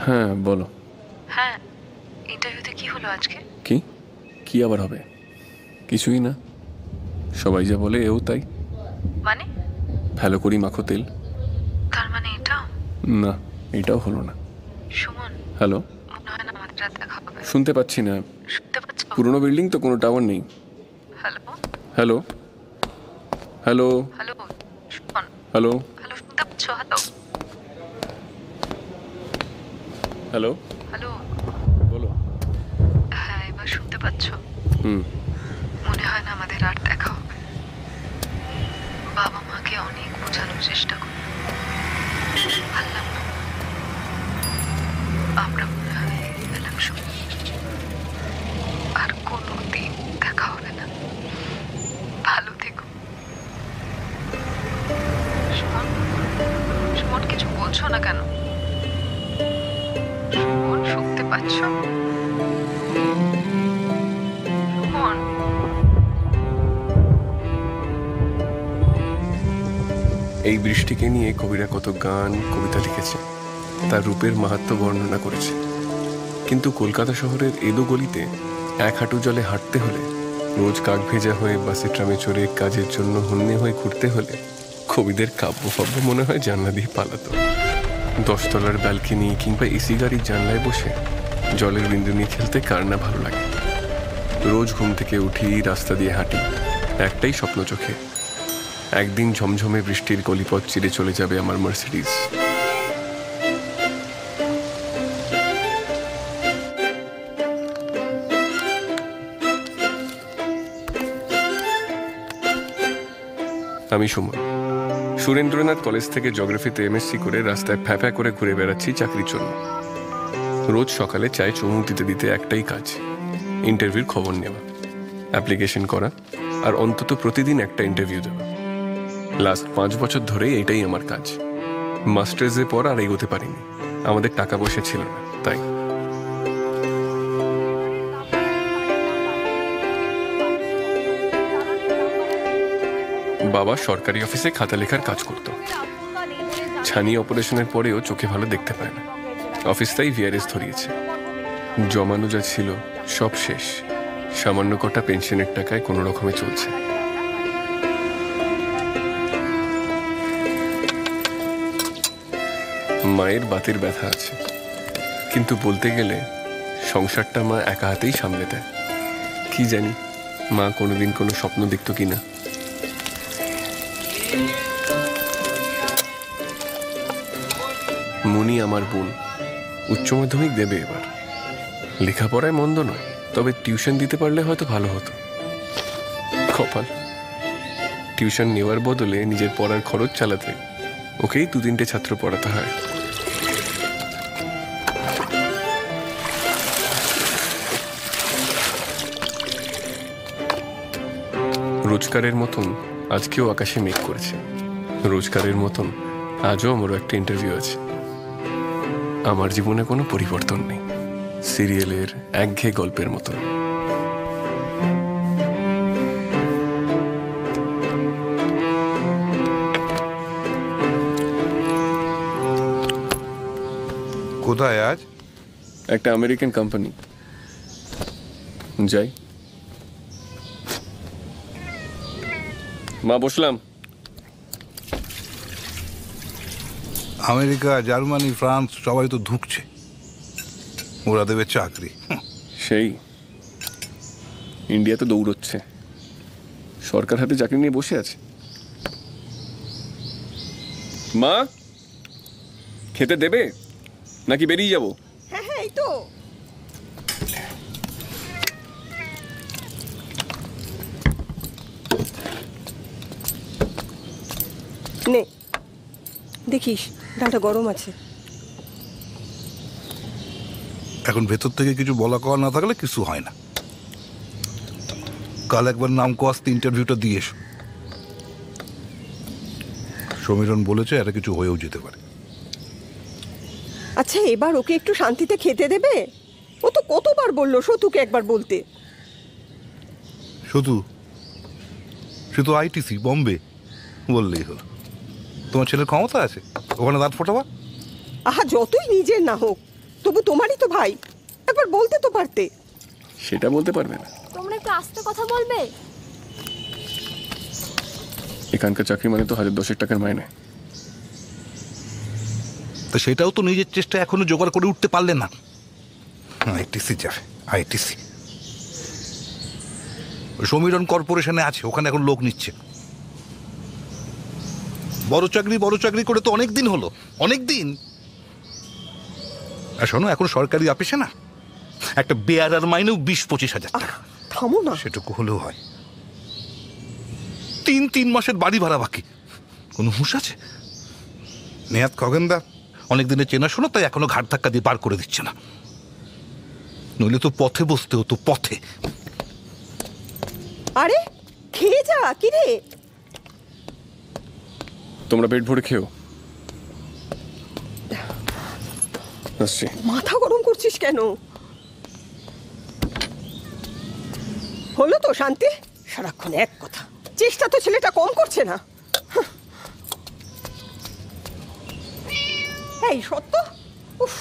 হ্যাঁ বলো। হ্যাঁ, ইন্টারভিউতে কি হলো আজকে? কি কি আবার হবে? কিছুই না, সবাই যা বলে এও তাই। মানে? ভালো করি মাখো তেল। তার মানে এটাও? না, এটাও হলো না। সুমন, হ্যালো, মনে হয় না আমাদের রাত দেখা হবে। শুনতে পাচ্ছি না। শুনতে পাচ্ছ? পুরনো বিল্ডিং তো, কোনো টাওয়ার নেই। Hello hello hello hello Suman, hello hello শুনতে পাচ্ছ? হ্যালো হ্যালো হ্যালো বলো। হ্যাঁ, এবার শুনতে পাচ্ছ? হুম। মনে হয় না আমাদের আর দেখা হবে। বাবা মাকে অনেক বোঝানোর চেষ্টা করলাম, পারলাম না। আমরা মনে হয় হেরিয়ে গেলাম সুমন। আর কোনো দিন দেখা হবে না। ভালো থেকো সুমন। সুমন, কিছু বলছো না কেন? সুমন, শুনতে পাচ্ছ? সুমন, এই বৃষ্টিকে নিয়ে কবিরা কত গান কবিতা লিখেছে, তার রূপের মাহাত্ম্য বর্ণনা করেছে। কিন্তু কলকাতা শহরের এদো গলিতে এক হাঁটু জলে হাঁটতে হলে, রোজ কাক ভেজা হয়ে বাসে ট্রামে চড়ে কাজের জন্য হন্যে হয়ে ঘুরতে হলে, কবিদের কাব্যফাব্য মনে হয় জানলা দিয়ে পালাতো। 10 তলার ব্যালকনি কিংবা এসি গাড়ির জানলায় বসে জলের বিন্দু নিয়ে খেলতে কার না ভালো লাগে। রোজ ঘুম থেকে উঠি, রাস্তা দিয়ে হাঁটি, একটাই স্বপ্ন চোখে, একদিন ঝমঝমে বৃষ্টির গলিপথ চিরে চলে যাবে আমার মার্সিডিজ। আমি সুমন, সুরেন্দ্রনাথ কলেজ থেকে জিওগ্রাফিতে এমএসসি করে রাস্তায় ফ্যাফ্যা করে ঘুরে বেড়াচ্ছি চাকরির জন্য। রোজ সকালে চায়ে চুমুক দিতে দিতে একটাই কাজ, ইন্টারভিউর খবর নেওয়া, অ্যাপ্লিকেশন করা, আর অন্তত প্রতিদিন একটা ইন্টারভিউ দেওয়া। লাস্ট 5 বছর ধরেই এটাই আমার কাজ। মাস্টার্সের পর আর এগোতে পারিনি, আমাদের টাকা পয়সা ছিল না, তাই। বাবা সরকারি অফিসে খাতা লেখার কাজ করত। ছানি অপারেশনের পরেও চোখে ভালো দেখতে পায় না, অফিসটাই ভিআরএস ধরিয়েছে। জমানো যা ছিল সব শেষ, সামান্য কটা পেনশনের টাকায় কোনো রকমে চলছে। মায়ের বাতের ব্যথা আছে, কিন্তু বলতে গেলে সংসারটা মা একা হাতেই সামলে দেয়। কি জানি মা কোনোদিন কোনো স্বপ্ন দেখত কিনা। মুনি আমার বোন, উচ্চ মাধ্যমিক দেবে এবার। লেখাপড়ায় মন্দ নয়, তবে টিউশন দিতে পারলে হয়তো ভালো হতো। কপাল, টিউশন নেওয়ার বদলে নিজের পড়ার খরচ চালাতে ওকেই 2-3টে ছাত্র পড়াতে হয়। রোজকারের মতন আজকেও আকাশে মেঘ করেছে, রোজকারের মতন আজও আমারও একটা ইন্টারভিউ আছে। আমার জীবনে কোনো পরিবর্তন নেই, সিরিয়ালের একঘেয়ে গল্পের মতন। কোথায় আজ? একটা আমেরিকান কোম্পানি, যাই। মা বসলাম। আমেরিকা, জার্মানি, ফ্রান্স সবাই তো ধুঁকছে, ওরা দেবে চাকরি। সেই ইন্ডিয়া তো দৌড়চ্ছে, সরকার হাতে চাকরি নিয়ে বসে আছে। মা, খেতে দেবে নাকি বেরিয়ে যাব? হ্যাঁ হ্যাঁ, এই তো। নে দেখিস, ডালটা গরম আছে। এখন ভেতর থেকে কিছু বলা কওয়া না থাকলে কিছু হয় না। কাল একবার নাম কোয়াস্তে ইন্টারভিউটা দিয়ে এসো। সমীরণ বলেছে এটা কিছু হয়েও যেতে পারে। আচ্ছা, এবার ওকে একটু শান্তিতে খেতে দেবে? ও তো কতবার বললো সতুকে একবার বলতে। শুধু শুধু আইটিসি বম্বে বললেই হলো। তোমার ছেলের ক্ষমতা আছে ওখানে দাঁত ফোটাবা? আহা, যতই নিজের না হোক, তবু তোমারই তো ভাই, একবার বলতে তো পারতে। সেটা বলতে পারবে না। তোমরা একটু আস্তে কথা বলবে? এখানকার চাকরি মানে তো 1010 টাকার মাইনে। তো সেটাও তো নিজের চেষ্টা এখনো জোগাড় করে উঠতে পারলে না। আইটিসি যাবে, আইটিসি সমীরণ কর্পোরেশনে আছে, ওখানে এখন লোক নিচ্ছে। বড় চাকরি করে তো অনেক দিন হলো, অনেক দিন। আর শোনো, এখন সরকারি অফিসে না একটা বেয়ারার মাইনেও 20-25 হাজার টাকা। থামো না। সেটুকু হলেও হয়। 3 মাসের বাড়ি ভাড়া বাকি, কোনো হুঁশ আছে? নেহাত খগেনদা অনেক দিনের চেনাশোনা, তাই এখনো ঘাট ধাক্কা দিয়ে পার করে দিচ্ছে না, নইলে তো পথে বসতে হতো, পথে। আরে খেয়ে যা, কি রে? তোমরা পেট ভরে খেও। আসছি। মাথা গরম করছিস কেন? হলো তো শান্তি, সারাক্ষণ এক কথা। চেষ্টা তো ছেলেটা কম করছে না। হাহ। এই সত্য, উফ।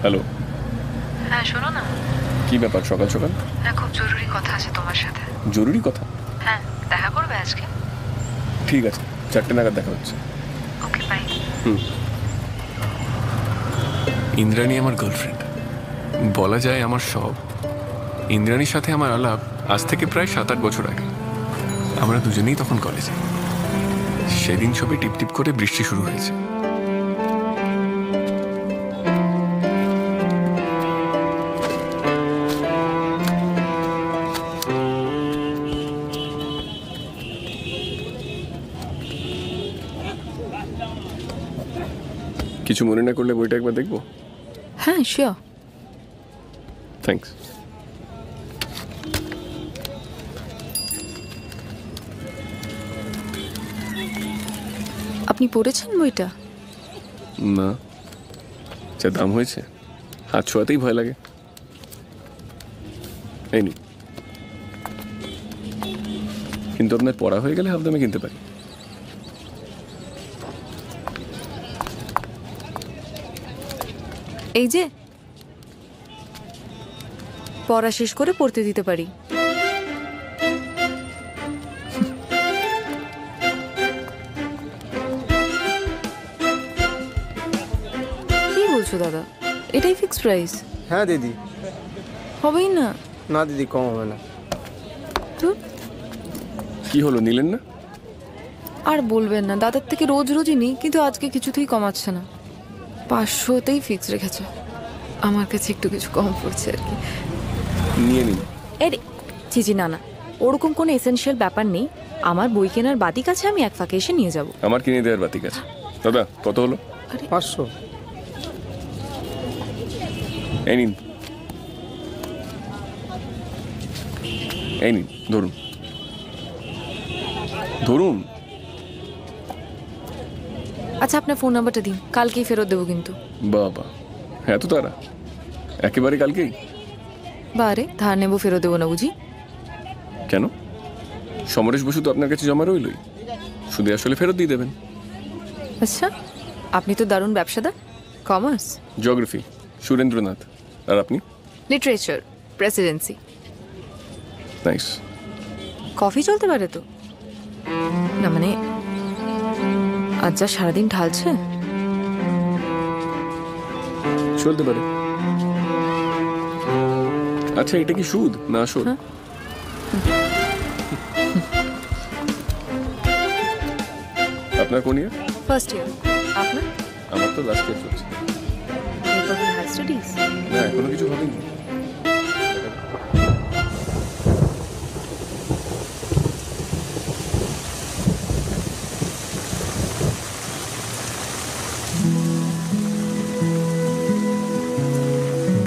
হ্যালো, হ্যাঁ শোনো না। কি ব্যাপার সকাল সকাল? হ্যাঁ, খুব জরুরি কথা আছে তোমার সাথে। জরুরি কথা? হ্যাঁ, দেখা করবে আজকে? ঠিক আছে, 4টে নাগাদ দেখা হচ্ছে। ওকে, বাই। ইন্দ্রাণী আমার গার্লফ্রেন্ড, বলা যায় আমার সব। ইন্দ্রাণীর সাথে আমার আলাপ আজ থেকে প্রায় 7-8 বছর আগে। আমরা দুজনেই তখন কলেজে। সেদিন সবে টিপটিপ করে বৃষ্টি শুরু হয়েছে। কিছু মনে না করলে বইটা একবার দেখবো? হ্যাঁ, শিওর। থ্যাঙ্কস। আপনি পড়েছেন বইটা? না, যা দাম হয়েছে হাত ছোঁয়াতেই ভয় লাগে। এই নি, কিন্তু আপনার পড়া হয়ে গেলে হাফ দামে কিনতে পারি। এই যে পড়া শেষ করে পড়তে দিতে পারি। কি বলছো দাদা, এটাই ফিক্স প্রাইস? হ্যাঁ দিদি। হবেই না? না দিদি, কম হবে না। তো কি হলো, নিলেন না? আর বলবেন না, দাদার থেকে রোজ রোজই নিই, কিন্তু আজকে কিছুতেই কমাচ্ছে না। 500তেই ফিক্স রেখেছে। আমার কাছে একটু কিছু কম পড়ছে আর কি। নিয়ে নিন। এর চিজি না না, ওরকম কোনো এসেনশিয়াল ব্যাপার নেই। আমার বই কেনার বাতিক আছে, আমি এক ফাঁকে এসে নিয়ে যাব। আমার কিনে দেওয়ার বাতিক আছে। দাদা কত হলো? 500। এই নিন, এই নিন, ধরুন ধরুন। আচ্ছা, আপনার ফোন নাম্বারটা দিন, কালকেই ফেরত দেবো কিন্তু। বাবা, এত তারা? একেবারে কালকেই? বারে, ধার নেবো, ফেরত দেবো না বুঝি? কেন? সমরেশ বসু তো আপনার কাছে জমা রইলই, শুধু আসলে ফেরত দিয়ে দেবেন। আচ্ছা, আপনি তো দারুণ ব্যবসাদার। কমার্স? জিওগ্রাফি, সুরেন্দ্রনাথ। আর আপনি? Literature, Presidency. নাইস। কফি চলতে পারে তো? না মানে আজ যা সারাদিন ঢালছে। চলতে পারে। আচ্ছা, এটা কি সুদ না আসল? হ্যাঁ। আপনার কোন ইয়ার? First year. আপনার? আমার তো লাস্ট ইয়ার চলছে। এরপর হায়ার স্টাডিজ? না, এখনো কিছু ভাবিনি।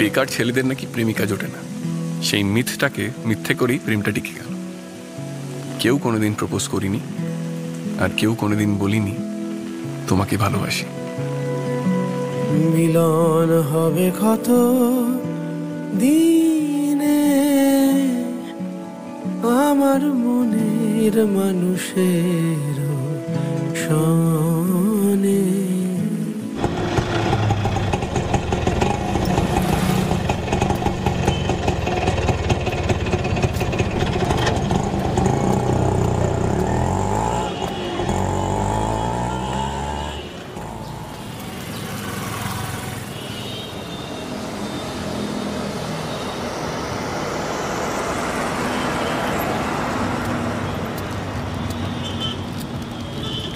বেকার ছেলেদের নাকি প্রেমিকা জোটে না, সেই মিথটাকে মিথ্যে করেই প্রেমটা টিকে গেল। কেউ কোনোদিন প্রপোজ করিনি, আর কেউ কোনোদিন বলিনি তোমাকে ভালোবাসি। মিলন হবে কত দিনে আমার মনের মানুষের সনে।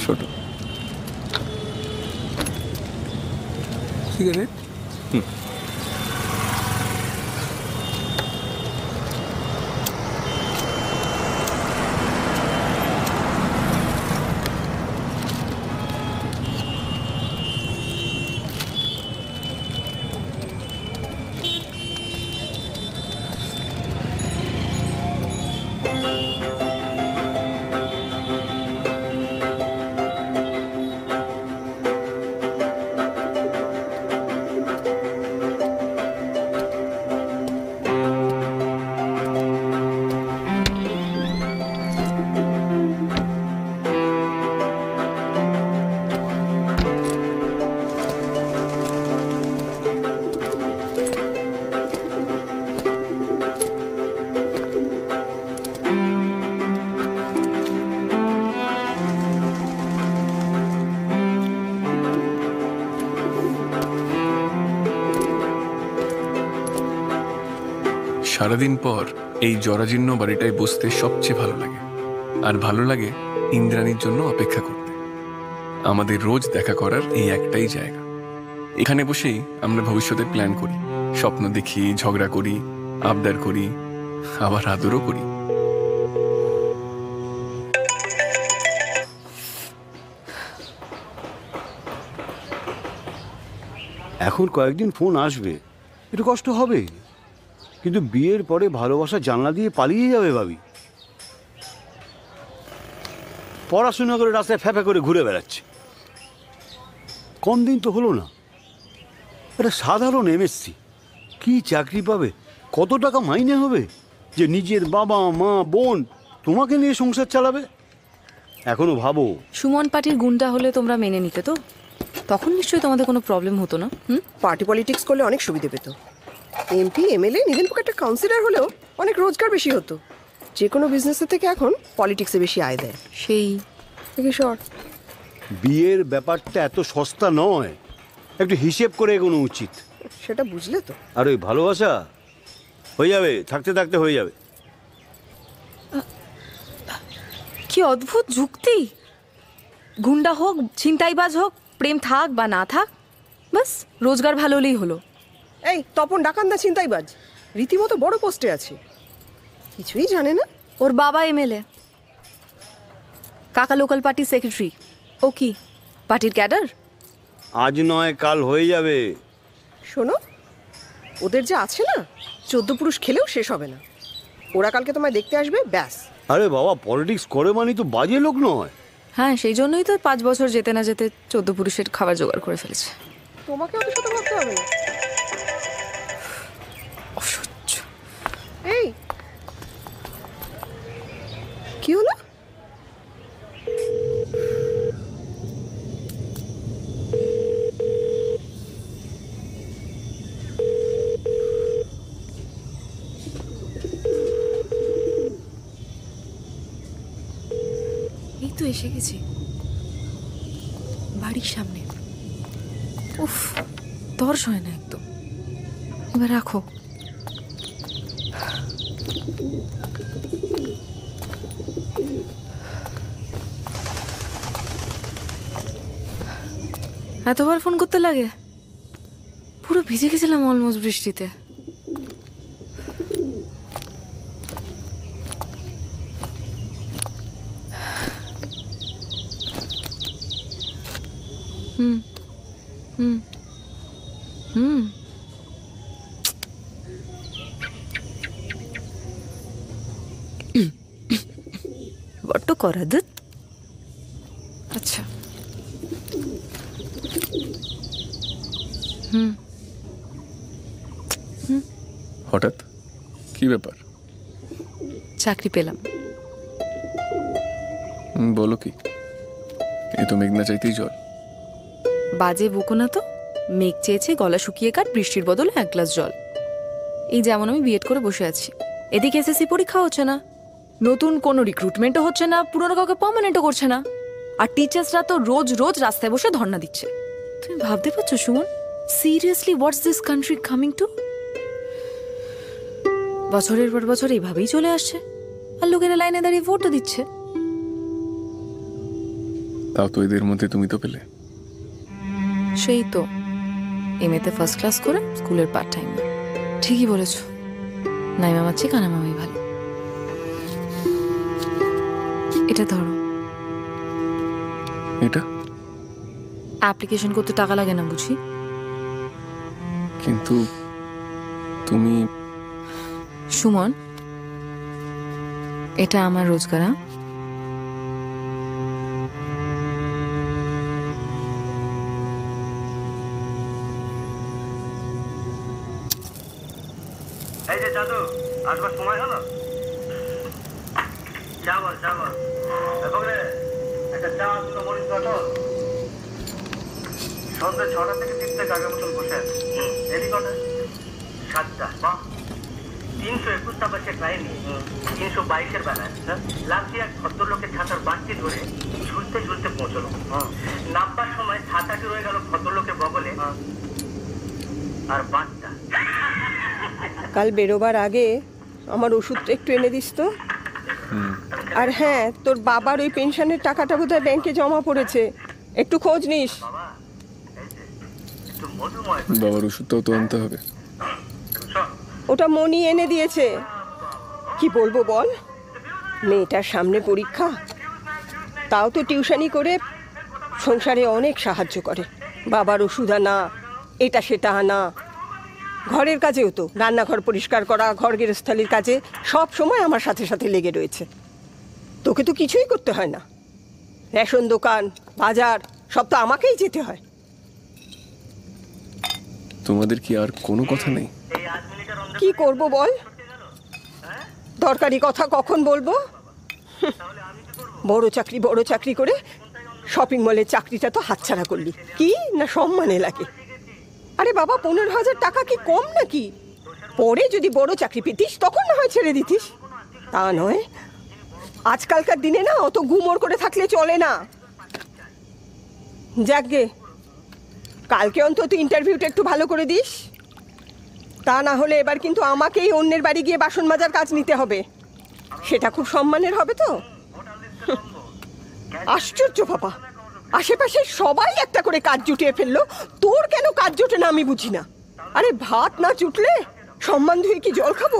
ছোট সিগারেট। সারাদিন পর এই জরাজীর্ণ বাড়িটায় বসতে সবচেয়ে ভালো লাগে। আর ভালো লাগে ইন্দ্রাণীর জন্য অপেক্ষা করতে। আমাদের রোজ দেখা করার এই একটাই জায়গা। এখানে বসেই আমরা ভবিষ্যতের প্ল্যান করি, স্বপ্ন দেখি, ঝগড়া করি, আবদার করি, আবার আদরও করি। এখন কয়েকদিন ফোন আসবে, একটু কষ্ট হবে, কিন্তু বিয়ের পরে ভালোবাসা জানলা দিয়ে পালিয়ে যাবে ভাবি। পড়াশোনা করে রাস্তায় ফ্যাফা করে ঘুরে বেড়াচ্ছে, কম দিন তো হলো না। এটা সাধারণ এমএসসি, কি চাকরি পাবে, কত টাকা মাইনে হবে যে নিজের বাবা মা বোন তোমাকে নিয়ে সংসার চালাবে? এখনো ভাবো। সুমন পার্টির গুন্ডা হলে তোমরা মেনে নিতে তো? তখন নিশ্চয়ই তোমাদের কোনো প্রবলেম হতো না। পার্টি পলিটিক্স করলে অনেক সুবিধে পেত। এমপি এমএলএ নিদেন পকেটে কাউন্সিলর হলেও অনেক রোজগার বেশি হতো। যে কোনো বিজনেসের থেকে এখন পলিটিক্সে বেশি আয় দেয়। সেই শর্ট বিয়ের ব্যাপারটা এত সস্তা নয়, একটু হিসেব করে এগোনো উচিত। সেটা বুঝলে তো। আর ওই ভালোবাসা হয়ে যাবে, থাকতে থাকতে হয়ে যাবে। কি অদ্ভুত যুক্তি! গুন্ডা হোক, ছিনতাইবাজ হোক, প্রেম থাক বা না থাক, বাস রোজগার ভালো হলেই হলো। এই তপন ডাকান্দা ছিনতাইবাজ, রীতিমতো বড় পোস্টে আছে, কিছুই জানে না। ওর বাবা এমএলএ, কাকা লোকাল পার্টির সেক্রেটারি। ও কি পার্টির ক্যাডার? আজ নয় কাল হয়ে যাবে। শোনো, ওদের যে আছে না, 14 পুরুষ খেলেও শেষ হবে না। ওরা কালকে তোমায় দেখতে আসবে, ব্যাস। আরে বাবা, পলিটিক্স করে মানে তো বাজে লোক নয়। হ্যাঁ, সেই জন্যই তো 5 বছর যেতে না যেতে 14 পুরুষের খাবার জোগাড় করে ফেলেছে। তোমাকে অত শত ভাবতে হবে না। অসহ্য। এই কি হলো? এই তো এসে গেছি বাড়ির সামনে। উফ, তর্স হয় না একদম। এবার রাখো। এতবার ফোন করতে লাগে? পুরো ভিজে গেছিলাম অলমোস্ট বৃষ্টিতে। হুম হুম হুম একটু করা দুধ। আচ্ছা হঠাৎ কি ব্যাপার? চাকরি পেলাম। বলো কি? এ তো মেঘনা চাইতেই জল। বাজে বকো না তো। মেঘ চেয়েছে গলা শুকিয়ে কাট, বৃষ্টির বদলে 1 গ্লাস জল। এই যেমন আমি বিএড করে বসে আছি, এদিকে এসএসসি পরীক্ষা হচ্ছে না, নতুন কোনো রিক্রুটমেন্টও হচ্ছে না, পুরনো কাউকে পার্মানেন্টও করছে না, আর টিচার্সরা তো রোজ রোজ রাস্তায় বসে ধর্ণা দিচ্ছে। তুমি ভাবতে পারছো Suman, seriously what's this country coming to? বছরের পর বছর এইভাবেই চলে আসছে, আর লোকেরা লাইনে দাঁড়িয়ে ভোটও দিচ্ছে। তাও তো এদের মধ্যে তুমি তো পেলে। সেই তো, এমএতে ফার্স্ট ক্লাস করে স্কুলের পার্ট টাইম। ঠিকই বলেছ, নাইমা মাছি কানা মামাই ভালো। এটা ধরো। এটা অ্যাপ্লিকেশন করতে টাকা লাগে না বুঝি? কিন্তু তুমি সুমন, এটা আমার রোজগার। এই যে জাদু, আসবার সময় হলো? চা বল, চা বল। বগলে একটা চা, 2 মরিচ বটল। সন্ধ্যে 6টা থেকে 3টা আগে মতন বসে আছে। এদিক কটা? 7টা। বাহ, 321 টাকা পাইনি। 322-এর বেলায় লাস্টে এক ভদ্রলোকের ছাতার বাঁশটি ধরে ঝুলতে ঝুলতে পৌঁছলো। নামবার সময় ছাতাটি রয়ে গেল ভদ্রলোকের বগলে, আর বাঁশটা। কাল বেরোবার আগে আমার ওষুধটা একটু এনে দিস তো। আর হ্যাঁ, তোর বাবার ওই পেনশনের টাকাটা বোধহয় ব্যাংকে জমা পড়েছে, একটু খোঁজ নিস। বাবার ওষুধটাও তো আনতে হবে। ওটা মনি এনে দিয়েছে। কি বলবো বল, মেয়েটার সামনে পরীক্ষা, তাও তো টিউশনি করে সংসারে অনেক সাহায্য করে। বাবার ওষুধ আনা, এটা সেটা আনা, ঘরের কাজেও তো, রান্নাঘর পরিষ্কার করা, ঘর গৃহস্থালির কাজে সব সময় আমার সাথে সাথে লেগে রয়েছে। তোকে তো কিছুই করতে হয় না, রেশন দোকান, বাজার সব তো আমাকেই যেতে হয়। তোমাদের কি আর কোনো কথা নেই? কি করব বল, দরকারি কথা কখন বলবো? বড় চাকরি করে শপিং মলের চাকরিটা তো হাতছাড়া করলি, কি না সম্মানে লাগে? আরে বাবা, 15,000 টাকা কি কম নাকি? পরে যদি বড় চাকরি পেতিস তখন না হয় ছেড়ে দিতিস, তা নয়। আজকালকার দিনে না অত গুমর করে থাকলে চলে না। যাকগে, কালকে অন্তত ইন্টারভিউটা একটু ভালো করে দিস, তা না হলে এবার কিন্তু আমাকেই অন্যের বাড়ি গিয়ে বাসন মাজার কাজ নিতে হবে। সেটা খুব সম্মানের হবে তো। আশ্চর্য বাবা, আশেপাশে সবাই একটা করে কাজ জুটিয়ে ফেললো, তোর কেন কাজ জোটে না আমি বুঝি না। আরে ভাত না জুটলে সম্মান ধুয়ে কি জল খাবো?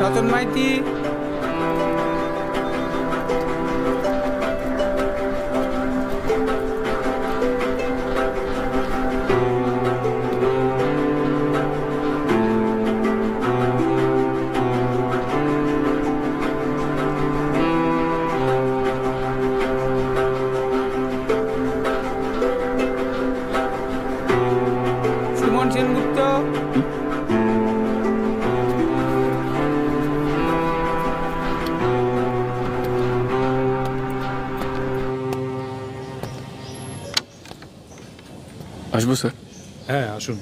রতন মাইতি, সুমন সেনগুপ্ত, আসবো স্যার? হ্যাঁ আসুন।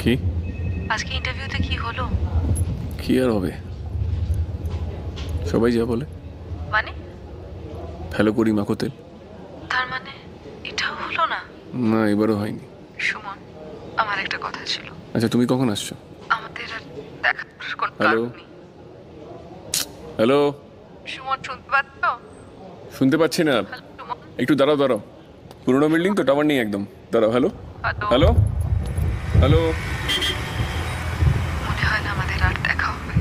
কি আজকে ইন্টারভিউতে কি হলো? কি আর হবে, সবাই যা বলে। মানে ফেলো করি মাখো তেল। তার মানে এটাও হলো না? না, এবারও হয়নি। সুমন, আমার একটা কথা ছিল। আচ্ছা, তুমি কখন আসছো? আমাদের আর দেখা করার কোনো হ্যালো? কারণ নেই। হ্যালো, সুমন, শুনতে পাচ্ছ? শুনতে পাচ্ছি না। সুমন, একটু দাঁড়াও দাঁড়াও, পুরোনো বিল্ডিং তো, টাওয়ার নেই একদম। দাঁড়াও। Hello hello? Hello hello. মনে হয় না আমাদের আর দেখা হবে।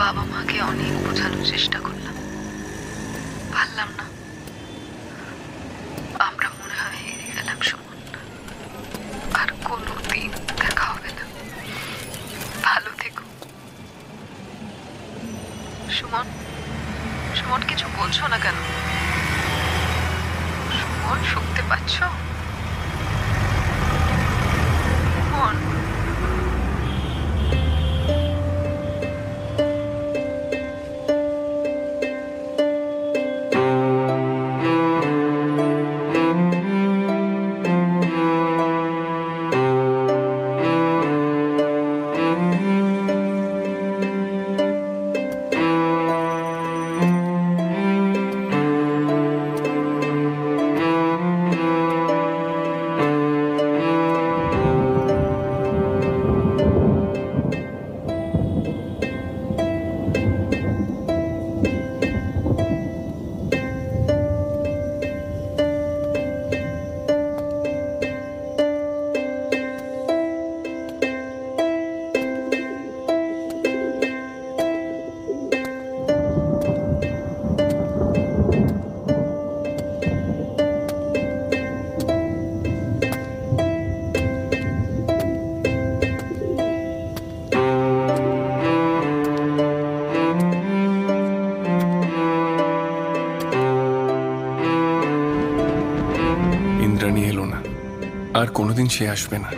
বাবা মাকে অনেক বোঝানোর চেষ্টা করলাম, পারলাম না। আমরা মনে হয় হেরে গেলাম সুমন। আর কোনো দিন দেখা হবে না। ভালো থেকো সুমন। সুমন, কিছু বলছো না কেন? সুমন, শুনতে পাচ্ছ? সুমন, ইন্দ্রাণী এলো না, আর কোনোদিন সে আসবে না।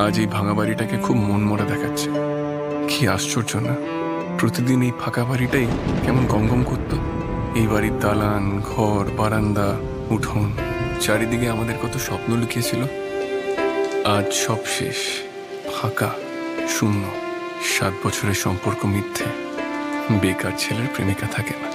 আজ এই ভাঙা বাড়িটাকে খুব মনমরা দেখাচ্ছে। কি আশ্চর্য না, প্রতিদিন এই ফাঁকা বাড়িটাই কেমন গমগম করতো। এই বাড়ির দালান, ঘর, বারান্দা, উঠোন, চারিদিকে আমাদের কত স্বপ্ন লুকিয়েছিল। আজ সব শেষ, ফাঁকা, শূন্য। 7 বছরের সম্পর্ক মিথ্যে, বেকার ছেলের প্রেমিকা থাকে না।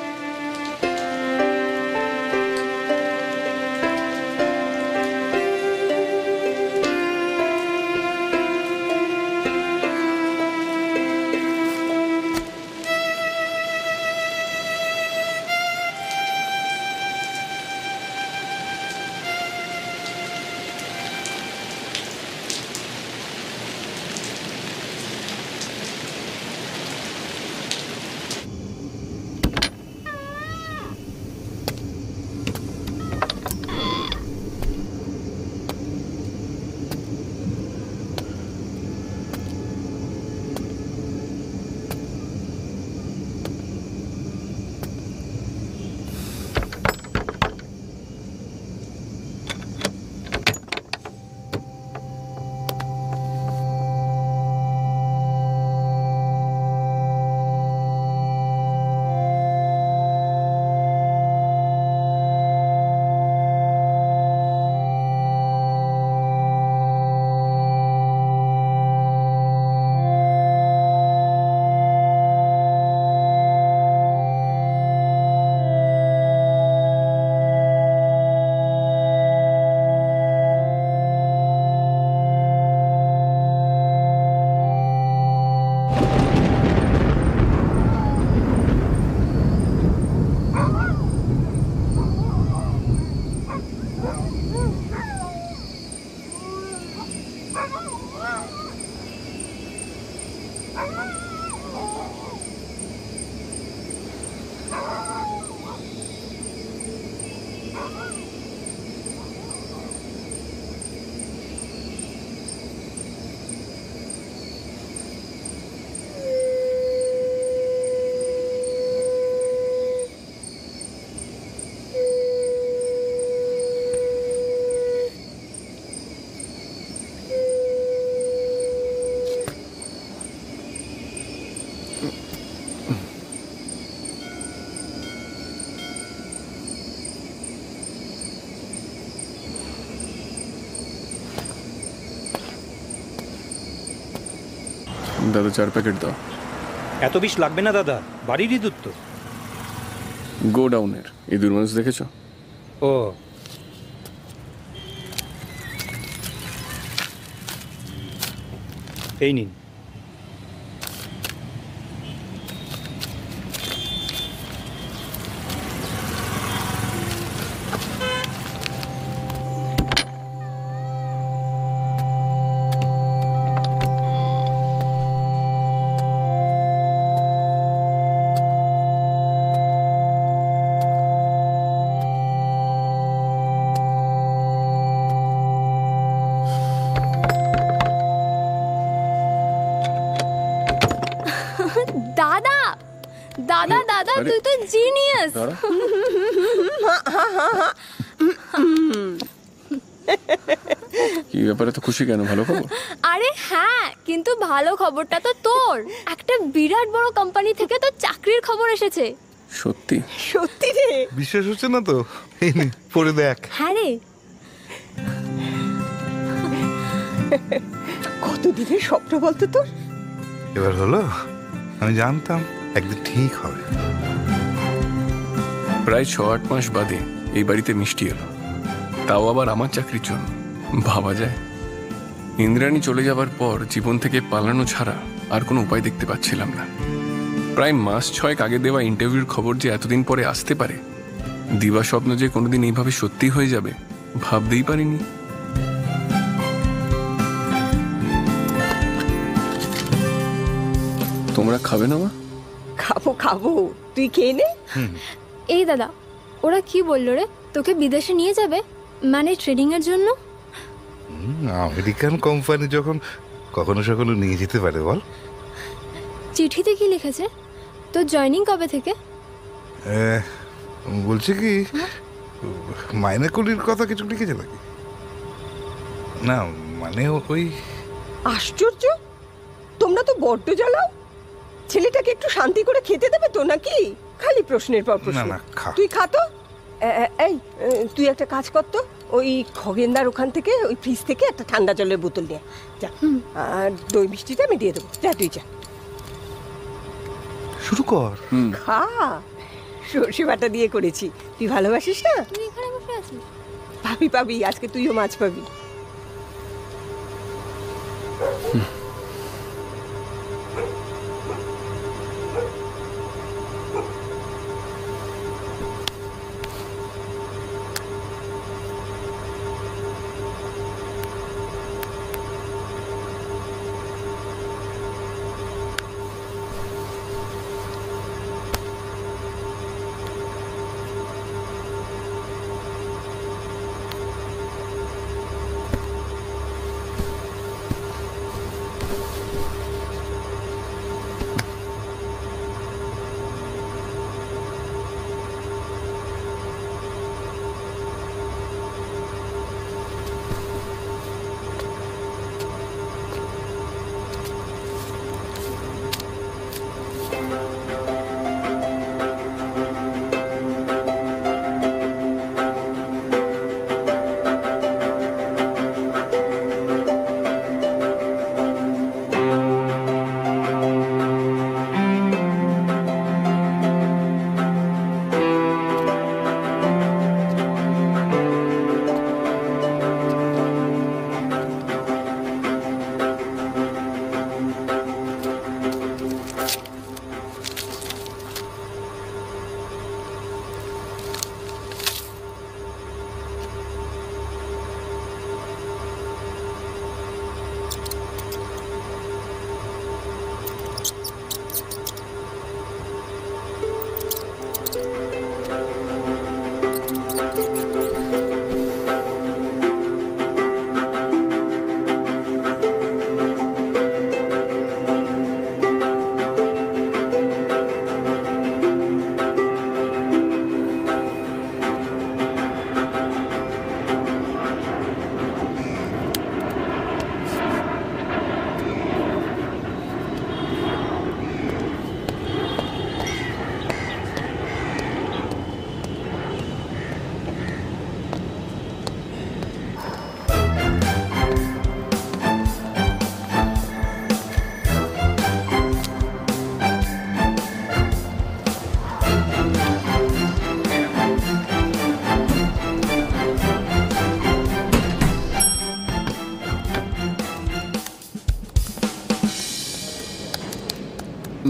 দাদা 4 প্যাকেট দাও। এত বিষ লাগবে না দাদা, বাড়ির ইঁদুর তো। গো ডাউনের ইঁদুর মানুষ দেখেছো? ও, এই নিন। দাদা দাদা দাদা, তুই তো জিনিয়াস। কি ব্যাপারে তো খুশি কেন? ভালো খবর? আরে হ্যাঁ, কিন্তু ভালো খবরটা তো তোর। একটা বিরাট বড় কোম্পানি থেকে তো চাকরির খবর এসেছে। সত্যি? সত্যি রে? বিশ্বাস হচ্ছে না তো? এই নে, পড়ে দেখ। হ্যাঁ রে। কতদিনের স্বপ্ন বলতো তোর? এবার হলো। আমি জানতাম একদিন ঠিক হবে। প্রায় 6-8 মাস বাদে এই বাড়িতে মিষ্টি এলো, তাও আবার আমার চাকরির জন্য। ভাবা যায়? ইন্দ্রাণী চলে যাবার পর জীবন থেকে পালানো ছাড়া আর কোনো উপায় দেখতে পাচ্ছিলাম না। প্রায় মাস 6 আগে দেওয়া ইন্টারভিউর খবর যে এতদিন পরে আসতে পারে, দিবা স্বপ্ন যে কোনোদিন এইভাবে সত্যি হয়ে যাবে, ভাবতেই পারিনি। তোমরা খাবে না মা? খাবো খাবো, তুই খেয়ে নে। এই দাদা, ওরা কি বললো রে? তোকে বিদেশে নিয়ে যাবে, মানে ট্রেনিং এর জন্য? আমেরিকান কোম্পানি যখন কখনো সখনো নিয়ে যেতে পারে বল। চিঠিতে কি লিখেছে? তোর জয়েনিং কবে থেকে? বলছে কি মাইনে কুলির কথা কিছু লিখেছে নাকি? না মানে ওই। আশ্চর্য, তোমরা তো বড্ড জ্বালাও। ছেলেটাকে একটু শান্তি করে খেতে দেবে তো নাকি? খালি প্রশ্নের পর প্রশ্ন। না, খা। তুই খা তো। এই তুই একটা কাজ কর তো, ওই খগেনদার ওখান থেকে ওই ফ্রিজ থেকে একটা ঠান্ডা জলের বোতল নিয়ে যা, আর দই মিষ্টিটা আমি দিয়ে দেবো। যা তুই যা, শুরু কর। খা। সর্ষে বাটা দিয়ে করেছি, তুই ভালোবাসিস না? তুই এখানে বসে আছিস? পাবি পাবি, আজকে তুইও মাছ পাবি।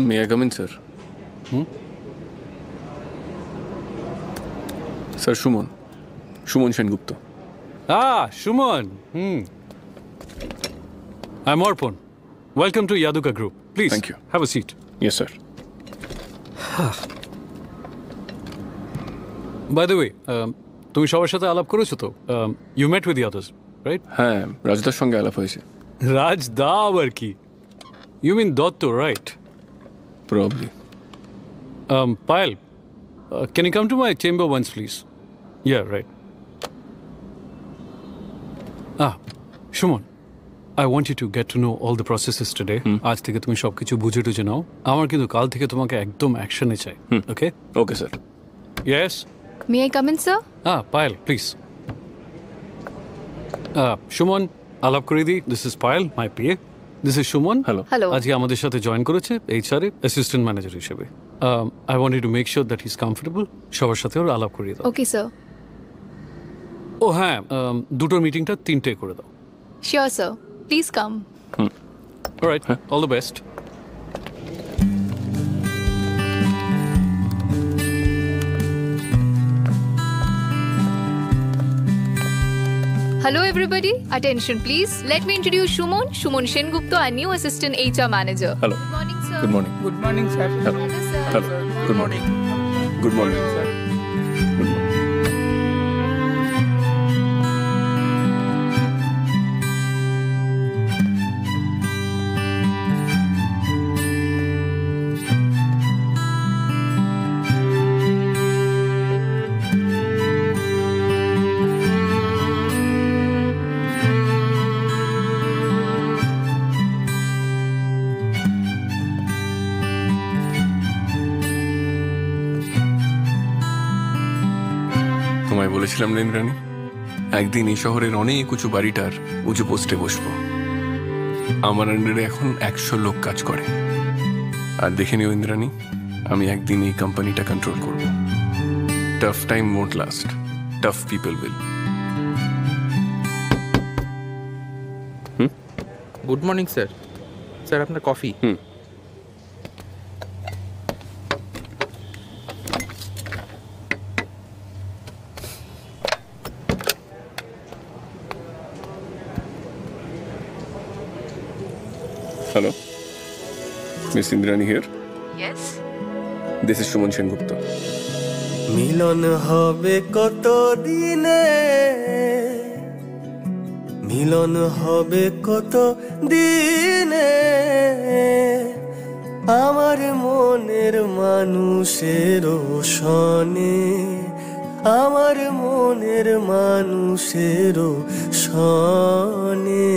May I come in sir? Sir Suman Sengupta. Shuman. I'm Arpan. Welcome to Yaduka Group. Please, Thank you. Have a seat. Yes, sir. By the way, তুমি সবার সাথে আলাপ করেছো তো? You met with the others, right? হ্যাঁ, রাজদার সঙ্গে আলাপ হয়েছে। রাজ দা আবার কি? You mean Dotto, right? Probably. Payal, can you come to my chamber once, please? Yeah, right. Shuman, I want you to get to know all the processes today. আজ থেকে তুমি সবকিছু বুঝে টুঝে নাও। আমার কিন্তু কাল থেকে তোমাকে একদম অ্যাকশনে চাই। Okay? Okay sir. Yes? May I come in sir? Payal, please. Shuman, আলাপ করে দিই। This is Payal, my PA. This is Shuman. Hello. Hello. আজকে আমাদের সাথে জয়েন করেছে HR এ অ্যাসিস্ট্যান্ট ম্যানেজার হিসেবে। I wanted to make sure that he's comfortable. সবার সাথে ওর আলাপ করিয়ে দাও। Okay sir. ও হ্যাঁ, দুটোর মিটিংটা 3টে করে দাও। Sure sir, please come. Alright, all the best. Hello everybody, attention please. Let me introduce Shumon Sengupta, our new assistant HR manager. Hello. Good morning, sir. Good morning. Good morning, sir. Hello. sir. Hello. Good morning. Good morning, sir. Good morning. তোমায় বলেছিলাম না ইন্দ্রাণী, একদিন এই শহরের অনেক উঁচু বাড়িটার উঁচু পোস্টে বসবো। আমার আন্ডারে এখন 100 লোক কাজ করে। আর দেখে নিও ইন্দ্রাণী, আমি একদিন এই কোম্পানিটা কন্ট্রোল করব। Tough time won't last, tough people will. Good morning sir. Sir আপনার coffee. Hello, Miss Indrani here. Yes. This is Shuman Sengupta. মিলন হবে কত দিনে, মিলন হবে কত দিনে, আমার মনের মানুষের সনে, আমার মনের মানুষের সনে।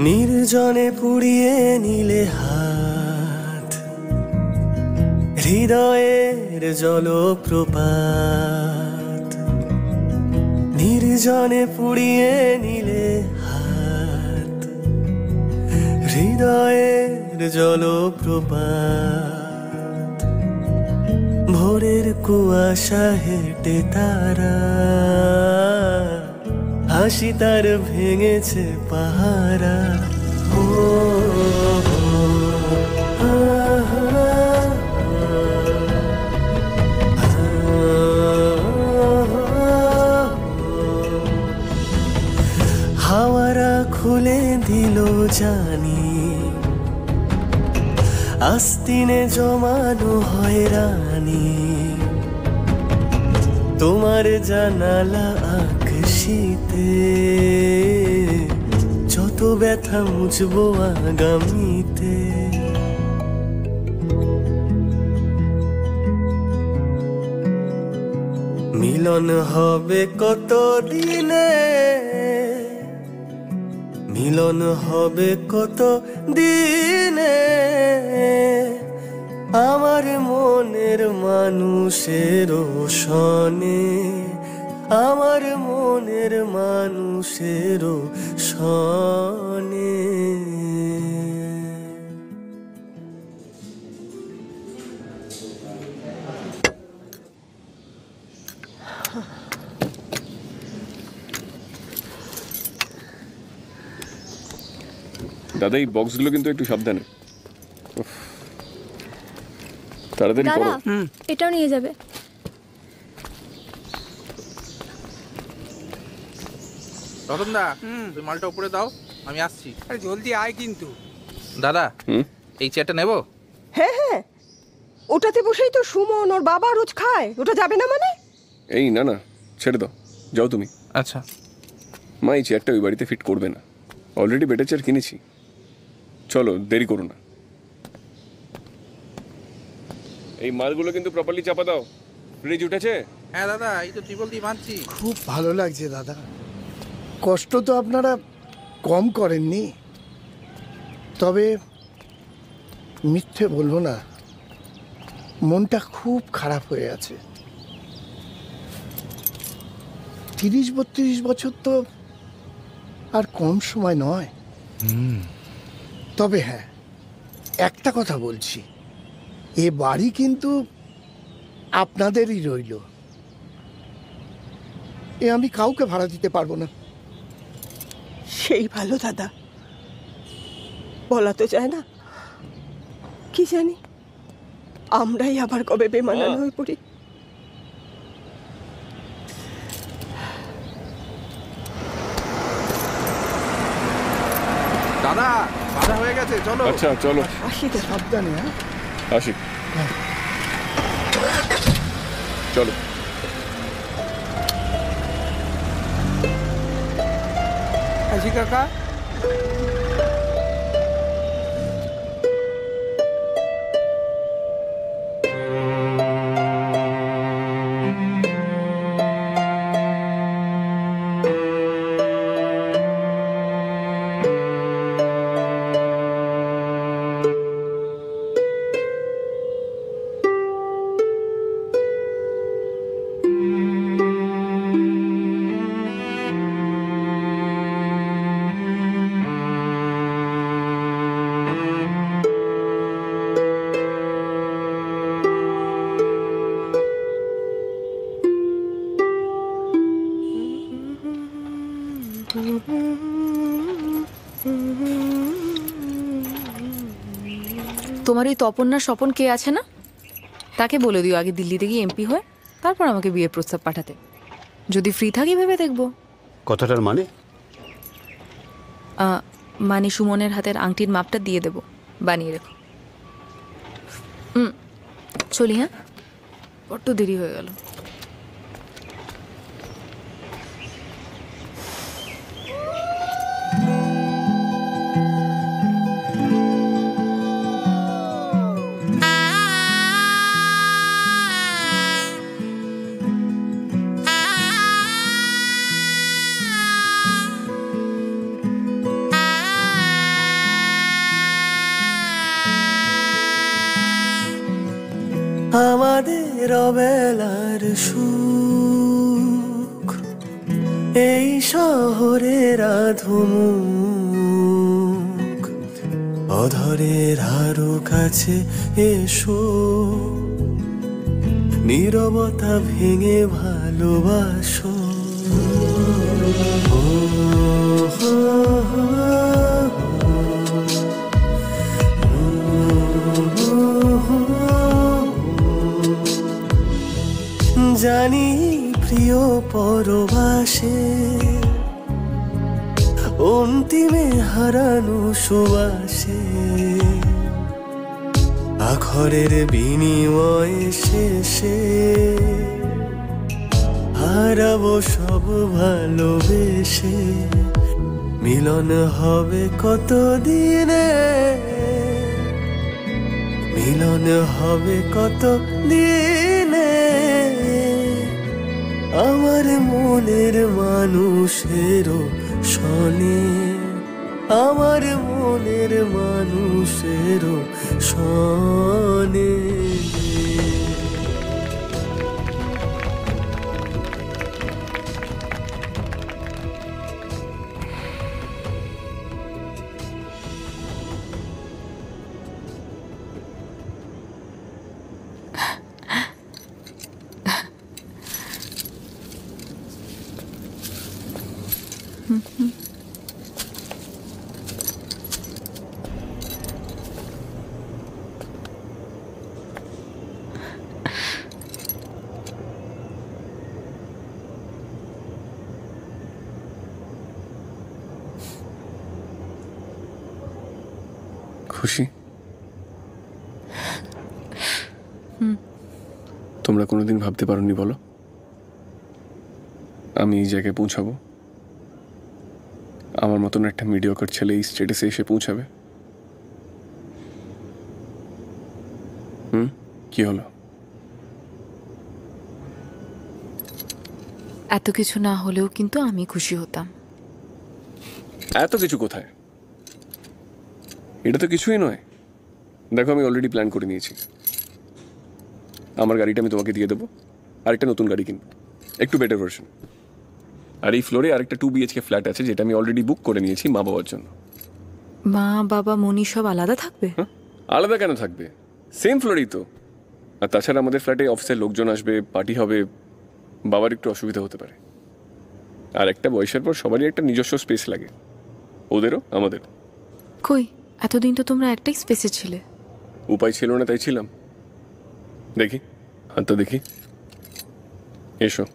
নির্জনে পুড়িয়ে নিলে হাত, হৃদয়ের জলপ্রপাত। নির্জনে পুড়িয়ে নিলে হাত, হৃদয়ের জলপ্রপাত। ভোরের কুয়াশা হেঁটে তারা, হাসি তার ভেঙেছে পাহারা। ও হাওয়ারা খুলে দিল জানি, আস্তিনে জমানো হয়রানি। তোমার জানালা শীতে, যত ব্যথা মুছবো আগামীতে। মিলন হবে কত দিনে, মিলন হবে কত দিনে, আমার মনের মানুষের সনে, আমার মনের মানুষের সনে। দাদা এই বক্সগুলো কিন্তু একটু সাবধানে। উফ, তাড়াতাড়ি করো। দাদা এটাও নিয়ে যাবে। রতনদা তুই মালটা উপরে দাও, আমি আসছি। আরে জলদি আয় কিন্তু। দাদা এই চেয়ারটা নেবো? হ্যাঁ হ্যাঁ, ওটাতে বসেই তো সুমন ওর বাবা রোজ খায়, ওটা যাবে না মানে? এই না না, ছেড়ে দাও, যাও তুমি। আচ্ছা মা এই চেয়ারটা ওই বাড়িতে ফিট করবে না, অলরেডি বেটার চেয়ার কিনেছি। চলো দেরি করো না। এই মালগুলো কিন্তু প্রপারলি চাপা দাও। ফ্রিজ উঠেছে? হ্যাঁ দাদা, এই তো ত্রিপল দিয়ে বাঁধছি। খুব ভালো লাগছে দাদা, কষ্ট তো আপনারা কম করেননি। তবে মিথ্যে বলবো না, মনটা খুব খারাপ হয়ে আছে। 30-32 বছর তো আর কম সময় নয়। তবে হ্যাঁ, একটা কথা বলছি, এ বাড়ি কিন্তু আপনাদেরই রইল। এ আমি কাউকে ভাড়া দিতে পারবো না। সেই ভালো দাদা, বলা তো যায় না, কি জানি আমরাই আবার কবে বেমানান হয়ে পড়ি। দাদা বাধা হয়ে গেছে, চলো। আচ্ছা চলো, আসি তো, সাবধানে। হ্যাঁ আসি, চলো। আসি কাকা। তোমার এই তপন্না স্বপন কে আছে না, তাকে বলে দিও আগে দিল্লিতে গিয়ে এমপি হয়, তারপর আমাকে বিয়ের প্রস্তাব পাঠাতে। যদি ফ্রি থাকি ভেবে দেখবো। কথাটার মানে? মানে সুমনের হাতের আংটির মাপটা দিয়ে দেবো, বানিয়ে রেখো। চলি, হ্যাঁ, বড্ড দেরি হয়ে গেল। আমাদের অবেলার সুখ এই শহরের আধুমুখ, অধরের আরো কাছে এসো, নীরবতা ভেঙে ভালোবাসো। জানি প্রিয় পরবাসে অন্তিমে হারানো সুবাসে, আখরের বিনিময়ে শেষে হারাবো সব ভালোবেসে। মিলন হবে কত দিনে, মিলন হবে কত দিনে, আমার মনের মানুষেরও শোনে, আমার মনের মানুষেরও শোনে। খুশি? হুম। তোমরা কোনোদিন ভাবতে পারোনি বলো আমি এই জায়গায় পৌঁছাবো? আমার মতন একটা মিডিওকার ছেলে এই স্টেটাসে এসে পৌঁছাবে? কি হলো? এত কিছু না হলেও কিন্তু আমি খুশি হতাম। এত কিছু কোথায়? এটা তো কিছুই নয়। দেখো আমি অলরেডি প্ল্যান করে নিয়েছি। আমার গাড়িটা আমি তোমাকে দিয়ে দেবো, আরেকটা নতুন গাড়ি কিনবো, একটু বেটার ভার্সন। আর এই ফ্লোরে আরেকটা 2 BHK ফ্ল্যাট আছে যেটা আমি অলরেডি বুক করে নিয়েছি মা বাবার জন্য। মা বাবা মনি সব আলাদা থাকবে? আলাদা কেন থাকবে? সেম ফ্লোরেই তো। আর তাছাড়া আমাদের ফ্ল্যাটে অফিসের লোকজন আসবে, পার্টি হবে, বাবার একটু অসুবিধা হতে পারে। আর একটা বয়সের পর সবারই একটা নিজস্ব স্পেস লাগে, ওদেরও আমাদের। কই এতদিন তো তোমরা একটাই স্পেসে ছিলে। উপায় ছিল না তাই ছিলাম। দেখি হাতটা দেখি, এসো।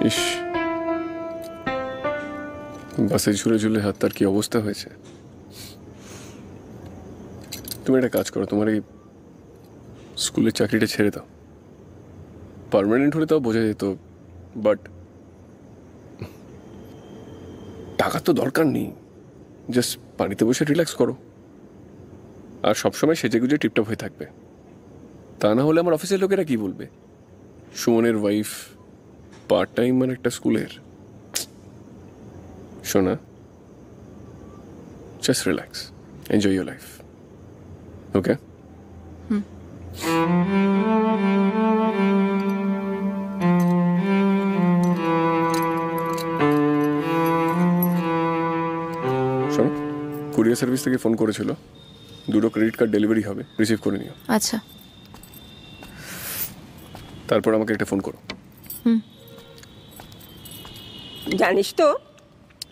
ইস, বাসে ঝুলে ঝুলে হাত তার কি অবস্থা হয়েছে। তুমি একটা কাজ করো, তোমার এই স্কুলের চাকরিটা ছেড়ে দাও। পার্মানেন্ট হলে তাও বোঝা যেত, বাট টাকা তো দরকার নেই। জাস্ট পানিতে বসে রিল্যাক্স করো, আর সবসময় সেজে গুজে টিপটপ হয়ে থাকবে। তা না হলে আমার অফিসের লোকেরা কি বলবে, সুমনের ওয়াইফ পার্ট টাইম মানে একটা স্কুলের। শোনা, just relax, enjoy your life, okay? শোনো, কুরিয়ার সার্ভিস থেকে ফোন করেছিল, 2টো ক্রেডিট কার্ড ডেলিভারি হবে, রিসিভ করে নিও। আচ্ছা। তারপর আমাকে একটা ফোন করো। জানিস তো,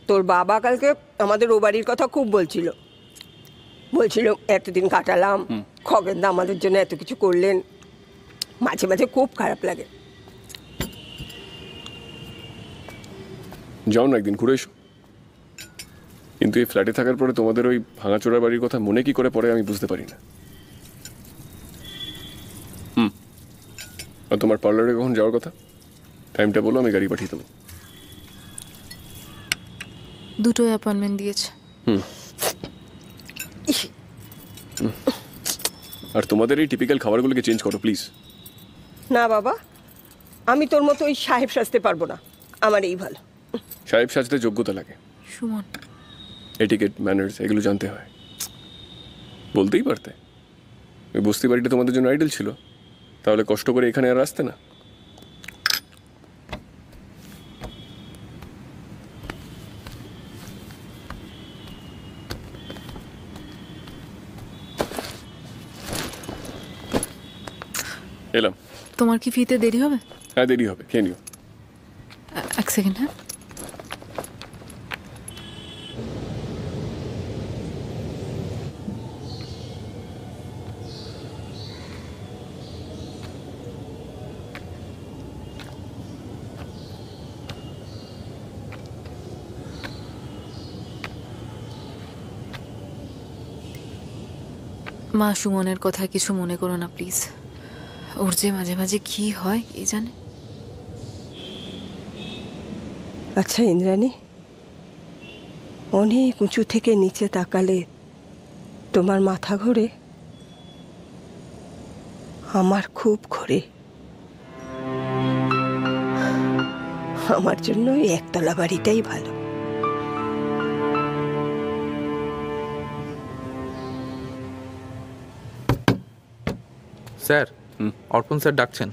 তোর বাবা কালকে আমাদের ও বাড়ির কথা খুব বলছিল। এতদিন কাটালাম, খগেনদা আমাদের জন্য এত কিছু করলেন। মাঝে মাঝে খুব খারাপ লাগে। যাও না, একদিন ঘুরে এসো। কিন্তু এই ফ্ল্যাটে থাকার পরে তোমাদের ওই ভাঙাচোরা বাড়ির কথা মনে কি করে পড়ে আমি বুঝতে পারি না। আর তোমার পার্লারে কখন যাওয়ার কথা? টাইমটা বলো, আমি গাড়ি পাঠিয়ে দেবো। 2টো অ্যাপয়েন্টমেন্ট দিয়েছে। আর তোমাদের এই টিপিক্যাল খাবারগুলোকে চেঞ্জ করো প্লিজ। না বাবা, আমি তোর মতো ওই সাহেব সাজতে পারবো না, আমার এই ভালো। সাহেব সাজতে যোগ্যতা লাগে, সুমন। এটিকেট, ম্যানার্স এগুলো জানতে হয়। বলতেই পারতে ওই বস্তি বাড়িটা তোমাদের জন্য আইডল ছিল, তাহলে কষ্ট করে এখানে আর আসতে না। এলাম। তোমার কি ফিতে দেরি হবে? হ্যাঁ দেরি হবে, খেয়ে নিও। এক সেকেন্ড। হ্যাঁ, মা সুমনের কথা কিছু মনে করো না প্লিজ। ওর যে মাঝে মাঝে কি হয় কে জানে। আচ্ছা ইন্দ্রাণী, অনেক উঁচু থেকে নিচে তাকালে তোমার মাথা ঘোরে? আমার খুব ঘোরে। আমার জন্য ওই একতলা বাড়িটাই ভালো। স্যার, অর্পণ স্যার ডাকছেন।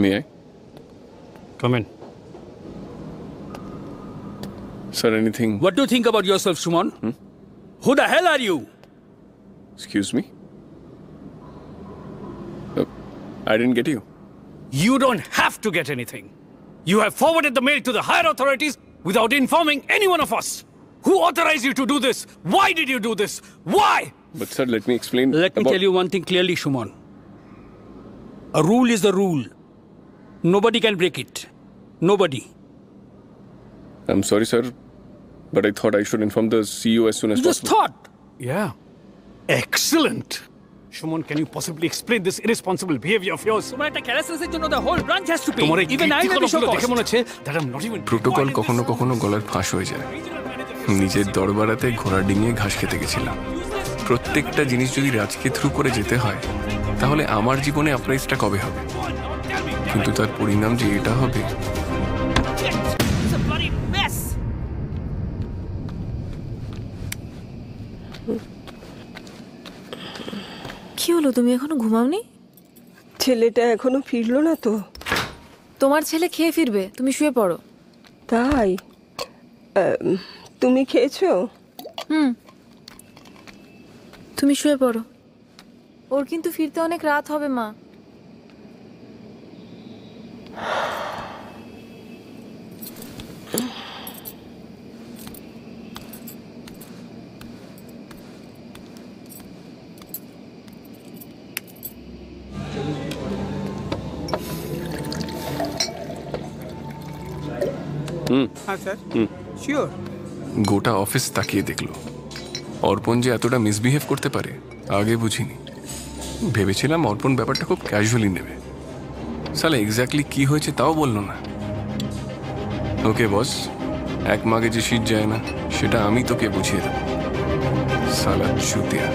May I? Come in. Sir, anything? What do you think about yourself, Suman? Who the hell are you? Excuse me? I didn't get you. You don't have to get anything. You have forwarded the mail to the higher authorities without informing any one of us. Who authorized you to do this? Why did you do this? Why? But sir, let me explain. Let me tell you one thing clearly, Suman. A rule is the rule. Nobody can break it. Nobody. I'm sorry, sir, but I thought I should inform the CEO as soon as You just possible. thought. Yeah. Excellent. Shumon, can you possibly explain this irresponsible behavior of yours? তোমার একটা ক্যারেসের জন্য the whole branch has to pay. তোমার এই Even I may be so দেখে মনে হচ্ছে that I'm not even protocol কখনো কখনো গলার ফাঁস হয়ে যায়। নিজের দরবারাতে ঘোড়া ডিঙিয়ে ঘাস খেতে গেছিলাম। প্রত্যেকটা জিনিস যদি রাজকে থ্রু করে যেতে হয় তাহলে আমার জীবনে আপরাইজটা কবে হবে? কিন্তু তার পরিণাম যে এটা হবে। It's a bloody mess. কি হলো, তুমি এখনো ঘুমাওনি? ছেলেটা এখনো ফিরলো না তো? তোমার ছেলে খেয়ে ফিরবে, তুমি শুয়ে পড়ো। তাই? তুমি খেয়েছো? তুমি শুয়ে পড়ো। ওর কিন্তু ফিরতে অনেক রাত হবে মা। হ্যাঁ স্যার, শিওর। গোটা অফিস তাকিয়ে দেখলো। অর্পণ যে এতটা মিসবিহেভ করতে পারে আগে বুঝিনি। ভেবেছিলাম অর্পণ ব্যাপারটা খুব ক্যাজুয়ালি নেবে। সালা এক্স্যাক্টলি কি হয়েছে তাও বললো না। ওকে বস, এক মাগে যে শীত যায় না সেটা আমি তোকে বুঝিয়ে দেব। সালা চুতিয়া।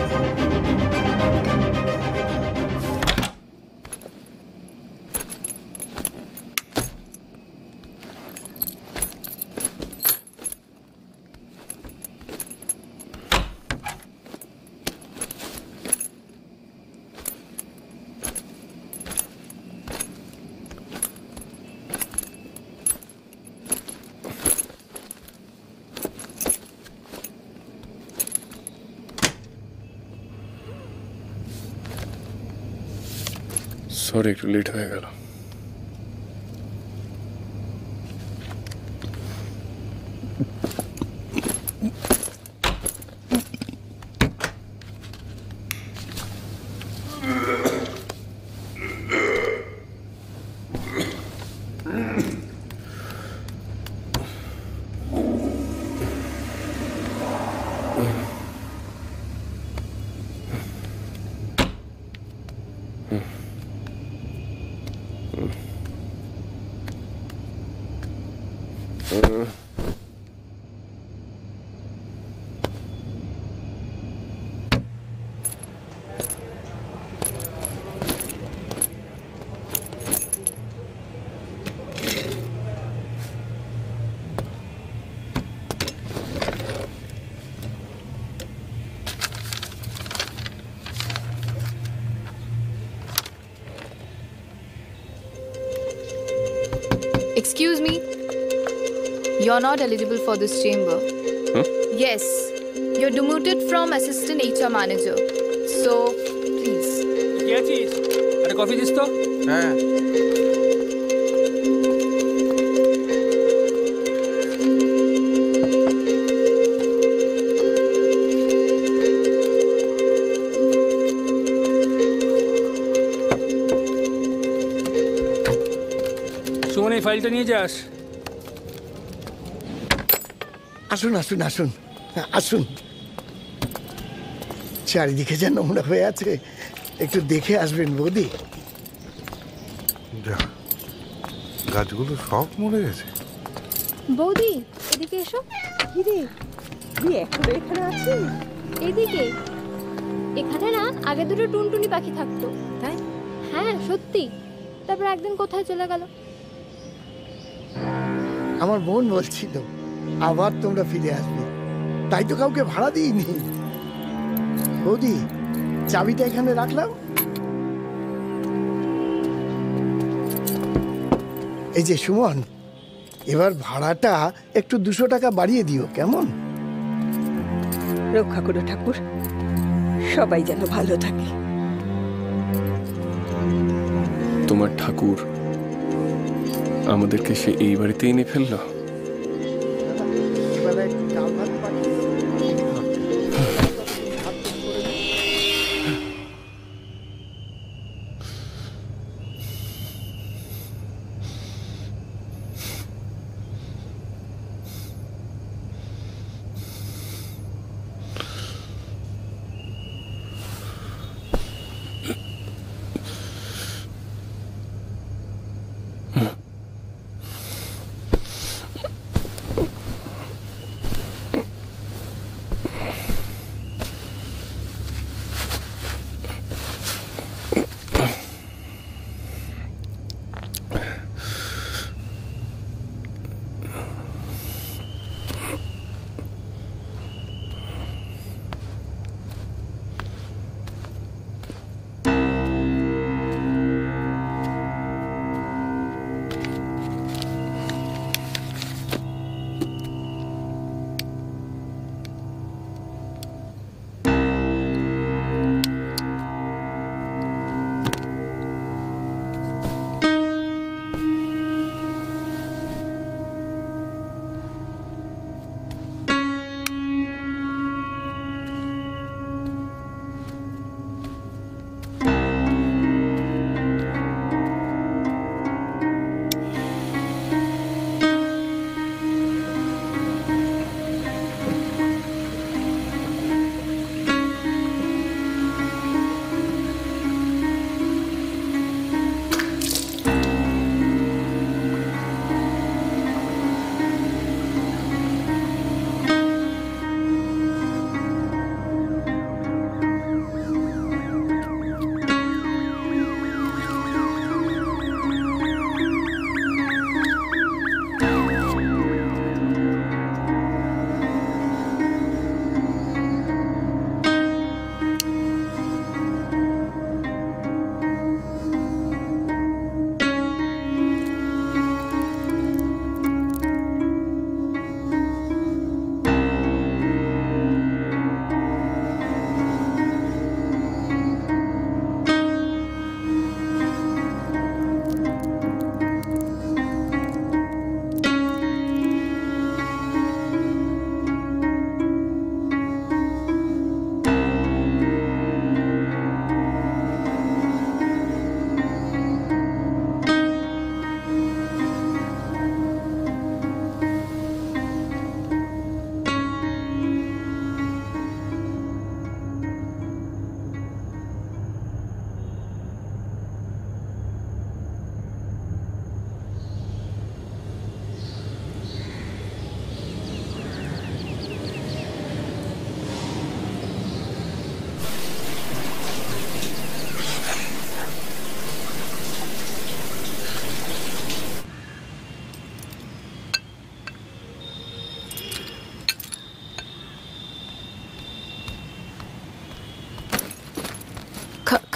সরি, একটু লেট হয়ে গেল। Excuse me. You're not eligible for this chamber. Yes. You're demoted from assistant HR manager. So, please. কি আছিস? আরে কফি দিস তো? হ্যাঁ। সুমন, এই ফাইলটা নিয়ে যাস। আসুন আসুন আসুন আসুন, চারিদিকে যে নোংরা হয়ে আছে, একটু দেখে আসবেন বৌদি। যা, গাছগুলো সব মরে গেছে। বৌদি এদিকে এসো। কি রে, তুই এখনো এখানে আছিস? এদিকে। এখানে না আগে দুটো টুনটুনি পাখি থাকতো। তাই? হ্যাঁ সত্যি। তারপর একদিন কোথায় চলে গেল। আমার বোন বলছিল আবার তোমরা ফিরে আসবে, তাই তো কাউকে ভাড়া দিইনি। বৌদি, চাবিটা এখানে রাখলাম। এই যে সুমন, এবার ভাড়াটা একটু 200 টাকা বাড়িয়ে দিও, কেমন? রক্ষা করো ঠাকুর, সবাই যেন ভালো থাকে। তোমার ঠাকুর আমাদেরকে সে এই বাড়িতে এনে ফেললো। এবার একটু ডাল ভাত পাঠিয়ে দিও।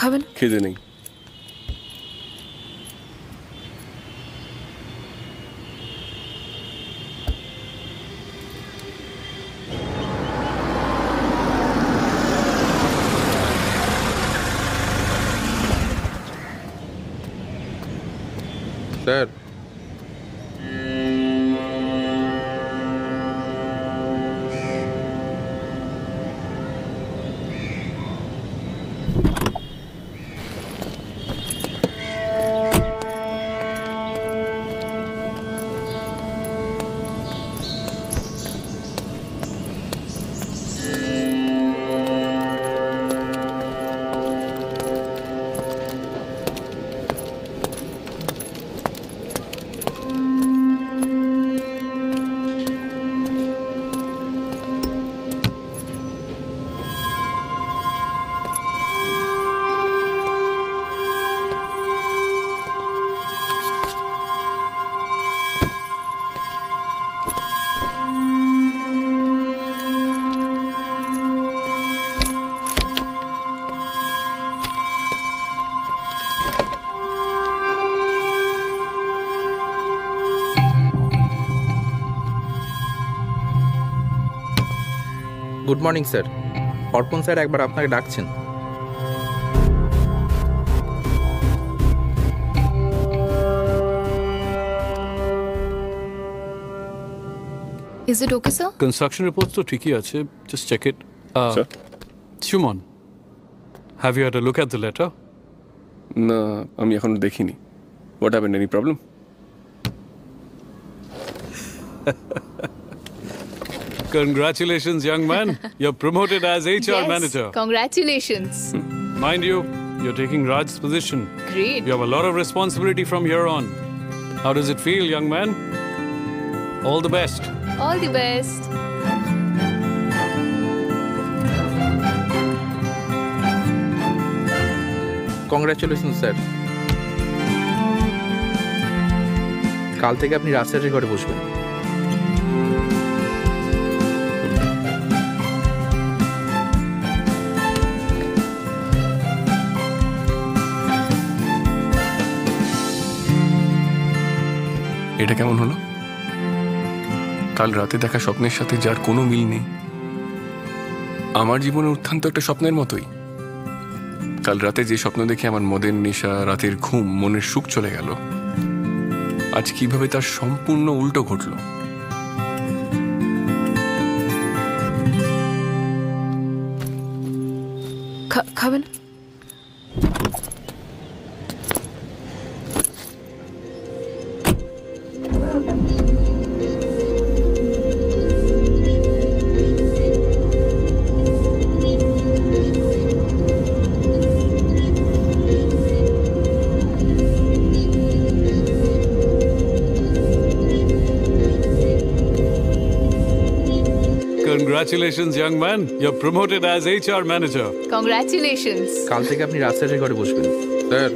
খাবেন? খিদে নেই। স্যার, গুড মর্নিং স্যার, অর্পণ স্যার একবার আপনাকে ডাকছেন। Is it okay, sir? Construction reports to ঠিকই আছে, just check it. Shumon, have you had a look at the letter? না, আমি এখনো দেখিনি। What happened? Any problem? Congratulations, young man. You're promoted as HR manager. Congratulations. Mind you, you're taking Raj's position. Great. You have a lot of responsibility from here on. How does it feel, young man? All the best. All the best. Congratulation sir. কাল থেকে আপনি রাজস্যারের ঘরে বসবেন। এটা কেমন হলো? কাল রাতে দেখা স্বপ্নের সাথে যার কোনো মিল নেই। আমার জীবনের উত্থান তো একটা স্বপ্নের মতোই। কাল রাতে যে স্বপ্ন দেখে আমার মদের নেশা, রাতের ঘুম, মনের সুখ চলে গেল, আজ কিভাবে তার সম্পূর্ণ উল্টো ঘটল। খাবেন? Congratulations, young man. You're promoted as HR manager. Congratulations. কাল থেকে আপনি রাজস্যারের ঘরে বসবেন স্যার।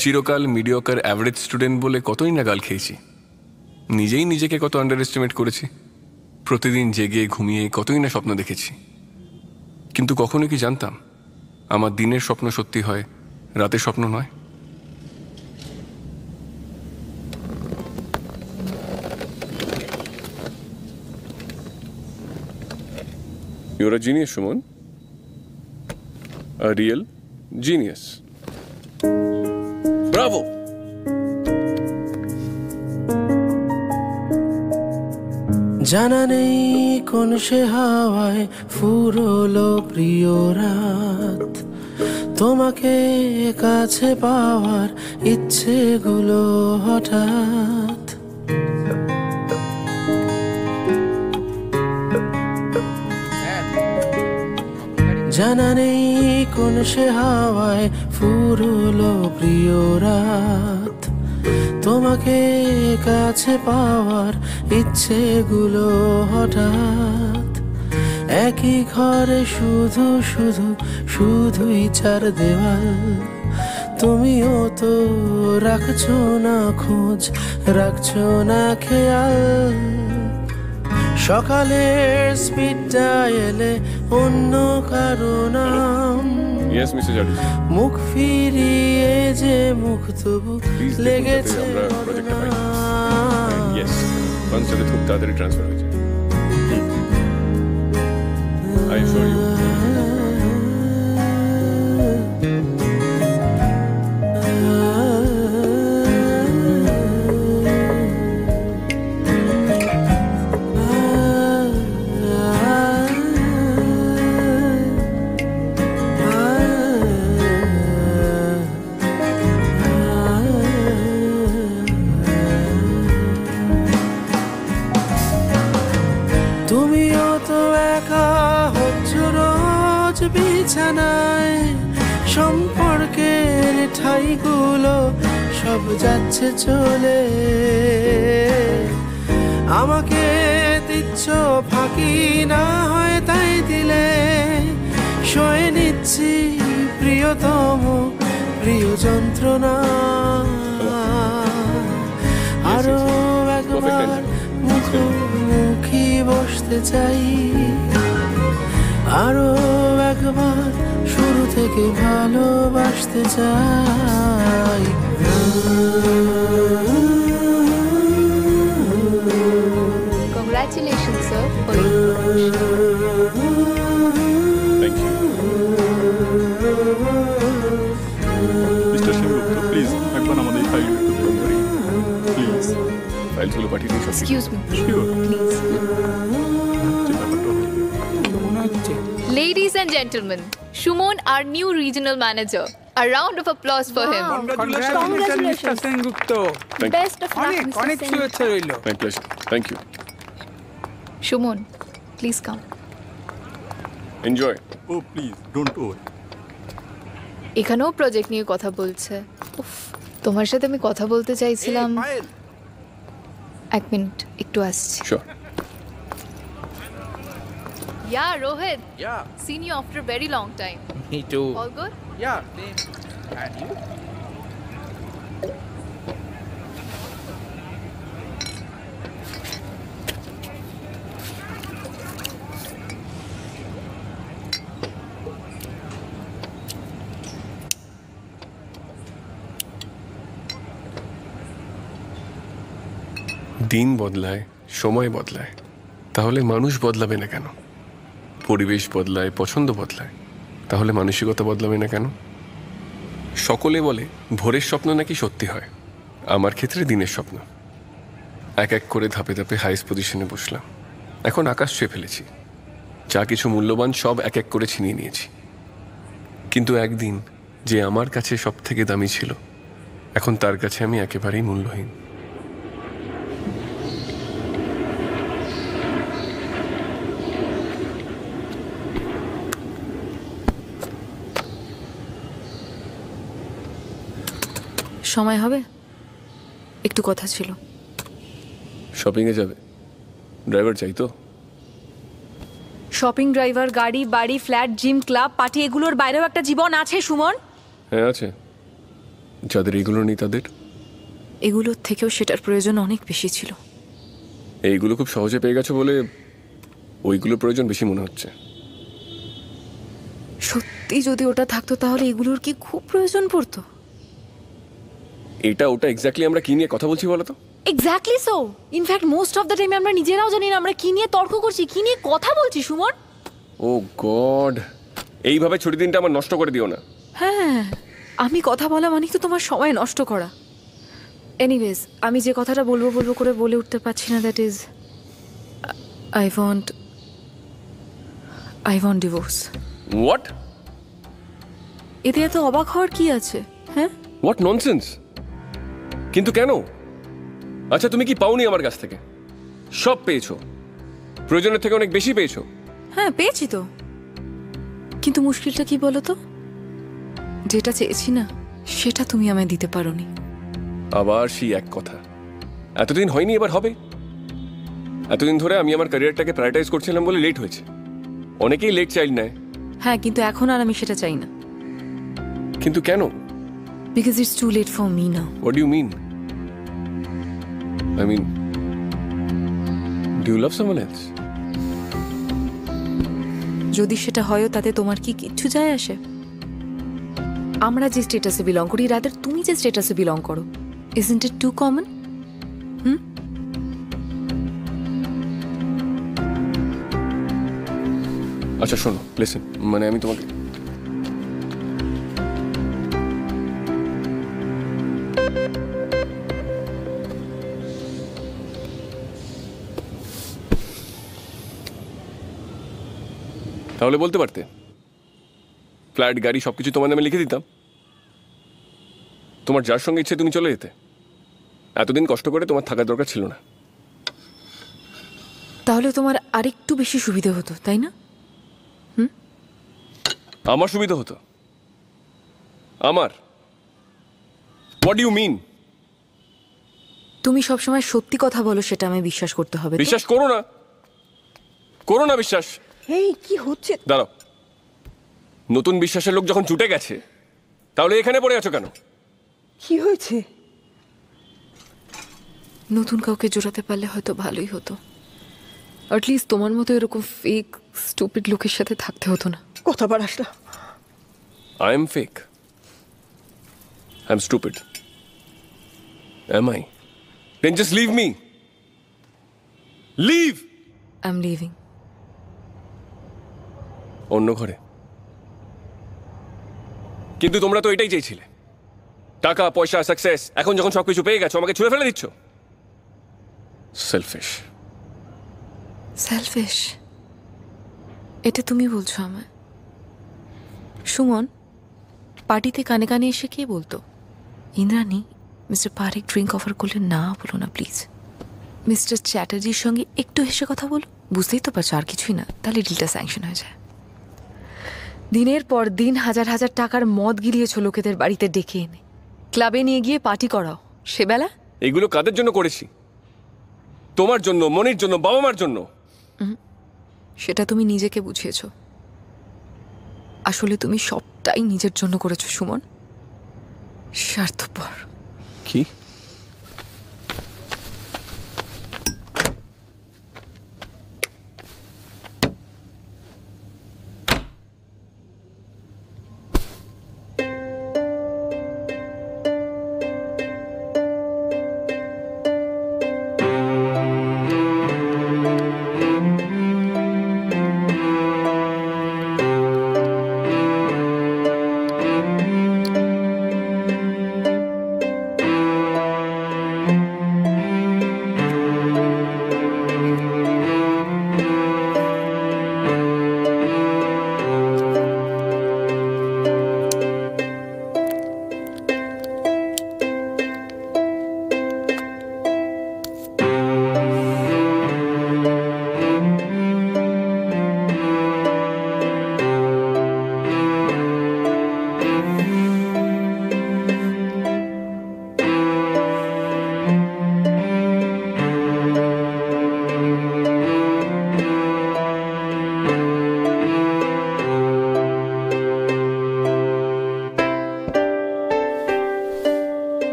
চিরকাল মিডিওকার অ্যাভারেজ স্টুডেন্ট বলে কতই না গাল খেয়েছি। নিজেই নিজেকে কত আন্ডার এস্টিমেট করেছি। প্রতিদিন জেগে ঘুমিয়ে কতই না স্বপ্ন দেখেছি। কিন্তু কখনো কি জানতাম আমার দিনের স্বপ্ন সত্যি হয়, রাতের স্বপ্ন নয়। You're a genius, Shumon. A real genius. Bravo! জানা নেই কোন সে হাওয়ায় ফুরলো প্রিয় রাত, তোমাকে কাছে পাওয়ার ইচ্ছেগুলো হঠাৎ। জানা নেই কোন সে হাওয়ায় ফুরলো প্রিয় রাত, তোমাকে কাছে পাওয়ার ইচ্ছেগুলো হঠাৎ। একই ঘরে শুধু শুধু শুধুই চার দেওয়াল, তুমিও তো রাখছো না খোঁজ, রাখছো না খেয়াল। সকালের স্পিডটা এলে অন্য কারণ মুখ ফিরিয়ে যে মুখ তবু লেগেছে খুব তাড়াতাড়ি ট্রান্সফার হয়েছে। I assure you. তুমিও তো একা হচ্ছ রোজ বিছানায়, সম্পর্কের ঠাইগুলো সব যাচ্ছে চলে। আমাকে দিচ্ছ ফাঁকি, না হয় তাই দিলে সয়ে নিচ্ছি প্রিয়তম প্রিয় যন্ত্রণা। আরো একবার মুখোমুখি বসতে চাই, আরো একবার শুরু থেকে ভালোবাসতে চাই। Thank you mister Sengupta please একবার আমাদের এই ফাইল একটু দেখুন প্লিজ। ফাইলগুলো পাঠিয়ে দিন সব। Excuse me. Sure Please. Ladies and gentlemen, Shumon, our new regional manager. A round of applause for him. Congratulations, Mr. Sengupta. Best of luck, Mr. অনেক Sen. শুভেচ্ছা রইল। My pleasure, thank you. Shumon, please come. Enjoy. Oh please don't worry. এখানেও project নিয়ে কথা বলছে। উফ, তোমার সাথে আমি কথা বলতে চাইছিলাম। এক মিনিট, একটু আসছি। Sure. Yeah, Rohit. Yeah. Seen you after a very long time. Me too. All good? Yeah, same. And you? দিন বদলায়, সময় বদলায়, তাহলে মানুষ বদলাবে না কেন? পরিবেশ বদলায়, পছন্দ বদলায়, তাহলে মানসিকতা বদলাবে না কেন? সকলে বলে ভোরের স্বপ্ন নাকি সত্যি হয়, আমার ক্ষেত্রে দিনের স্বপ্ন। এক এক করে ধাপে ধাপে হাইস্ট পজিশনে বসলাম, এখন আকাশ ছুঁয়ে ফেলেছি, যা কিছু মূল্যবান সব এক এক করে ছিনিয়ে নিয়েছি। কিন্তু একদিন যে আমার কাছে সব থেকে দামি ছিল, এখন তার কাছে আমি একেবারেই মূল্যহীন। সময় হবে? একটু কথা ছিল। শপিংয়ে যাবে? ড্রাইভার চাই তো? শপিং, ড্রাইভার, গাড়ি, বাড়ি, ফ্ল্যাট, জিম, ক্লাব, পার্টি, এগুলোর বাইরেও একটা জীবন আছে সুমন। হ্যাঁ আছে, যাদের এগুলো নেই তাদের। এগুলোর থেকেও সেটার প্রয়োজন অনেক বেশি ছিল। এইগুলো খুব সহজে পেয়ে গেছো বলে ওইগুলোর প্রয়োজন বেশি মনে হচ্ছে। সত্যি যদি ওটা থাকতো তাহলে এগুলোর কি খুব প্রয়োজন পড়তো? এটা ওটা এক্স্যাক্টলি আমরা কি নিয়ে কথা বলছি বলো তো? Exactly so. In fact most of the time আমরা নিজেরাও জানি না আমরা কি নিয়ে তর্ক করছি, কি নিয়ে কথা বলছি সুমন। ও গড, এইভাবে ছুটি দিনটা আমার নষ্ট করে দিও না। হ্যাঁ, আমি কথা বলা মানে তো তোমার সময় নষ্ট করা। এনিওয়েজ, আমি যে কথাটা বলবো করে বলে উঠতে পারছি না, that is I want divorce. What? এতে এত অবাক হওয়ার কি আছে? হ্যাঁ, হোয়াট ননসেন্স। কিন্তু কেন? আচ্ছা তুমি কি পাওনি আমার কাছ থেকে? সব পেয়েছো, প্রয়োজনের থেকে অনেক বেশি পেয়েছো। হ্যাঁ পেয়েছি তো, কিন্তু মুশকিলটা কি বলো তো, যেটা চেয়েছি না সেটা তুমি আমায় দিতে পারোনি। আবার সেই এক কথা, এতদিন হয়নি এবার হবে। এতদিন ধরে আমি আমার ক্যারিয়ারটাকে প্রায়োরিটাইজ করছিলাম বলে লেট হয়েছে। অনেকেই লেট চাইল্ড নেয়। হ্যাঁ, কিন্তু এখন আর আমি সেটা চাই না। কিন্তু কেন? Because it's too late for me now. What do you mean? I mean, do you love someone else? যদি সেটা হয় তাতে তোমার কি কিচ্ছু যায় আসে? আমরা যে স্ট্যাটাসে বিলং করি, রাদার তুমি যে স্ট্যাটাসে বিলং করো, isn't it too common? আচ্ছা শোনো, লিসেন, মানে আমি তোমাকে তাহলে বলতে পারতে, ফ্ল্যাট, গাড়ি সবকিছু তোমার নামে লিখে দিতাম, তোমার যার সঙ্গে ইচ্ছে তুমি চলে যেতে। এতদিন কষ্ট করে তোমার থাকার দরকার ছিল না। তাহলে তোমার আরেকটু বেশি সুবিধা হতো, তাই না? আমার সুবিধা হতো? আমার? What do you mean? তুমি সবসময় সত্যি কথা বলো, সেটা আমায় বিশ্বাস করতে হবে। বিশ্বাস করো না, করো না বিশ্বাস। এই কি হচ্ছে? দাঁড়াও, নতুন বিশ্বাসের লোক যখন জুটে গেছে তাহলে এখানে পড়ে আছো কেন? কি হয়েছে? নতুন কাউকে জোড়াতে পারলে হয়তো ভালোই হতো। অ্যাটলিস্ট তোমার মতো এরকম ফেক স্টুপিড লোকের সাথে থাকতে হতো না। কথা বাড়াস না। I am fake. I am stupid. Am I? Then just leave me. Leave! I'm leaving. অন্য ঘরে। কিন্তু তোমরা তো এটাই চেয়েছিলে, টাকা পয়সা সাকসেস। এখন যখন সবকিছু পেয়ে গেছো আমাকে ছুঁড়ে ফেলে দিচ্ছ। সেলফিশ। সেলফিশ? এটা তুমি বলছো আমায়? সুমন, পার্টিতে কানে কানে এসে কে বলতো, Indrani mister Parekh drink offer করলে না বলো না প্লিজ। মিস্টার চ্যাটার্জির সঙ্গে একটু হেসে কথা বলো, বুঝতেই তো পারছো আর কিছুই না, তাহলে ডিলটা স্যাংশন হয়ে যায়। দিনের পর দিন হাজার হাজার টাকার মদ গিলিয়েছো লোকেদের বাড়িতে ডেকে এনে, ক্লাবে নিয়ে গিয়ে পার্টি করাও। সেবেলা এগুলো কাদের জন্য করেছি? তোমার জন্য, মনির জন্য, বাবা মার জন্য। সেটা তুমি নিজেকে বুঝিয়েছো। আসলে তুমি সবটাই নিজের জন্য করেছো সুমন। স্বার্থপর। কি?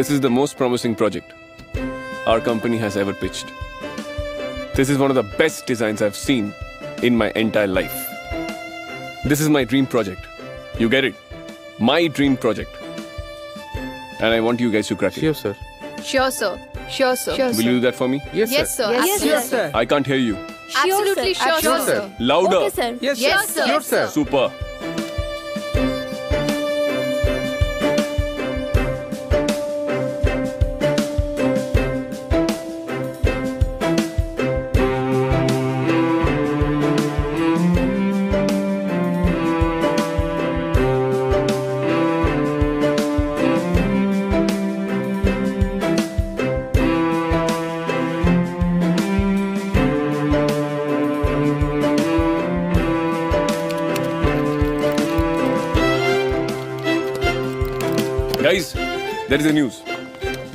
This is the most promising project our company has ever pitched. This is one of the best designs I've seen in my entire life. This is my dream project. You get it? My dream project. And I want you guys to crack it. Sure, sir. Sure, sir. Sure, sir. Will you do that for me? Yes, Yes, sir. Yes, sir. I can't hear you. Absolutely sure, sir. Louder. Okay, sir. Yes, Yes, sir. sir. Sure, sir. Super. Guys, there is a news.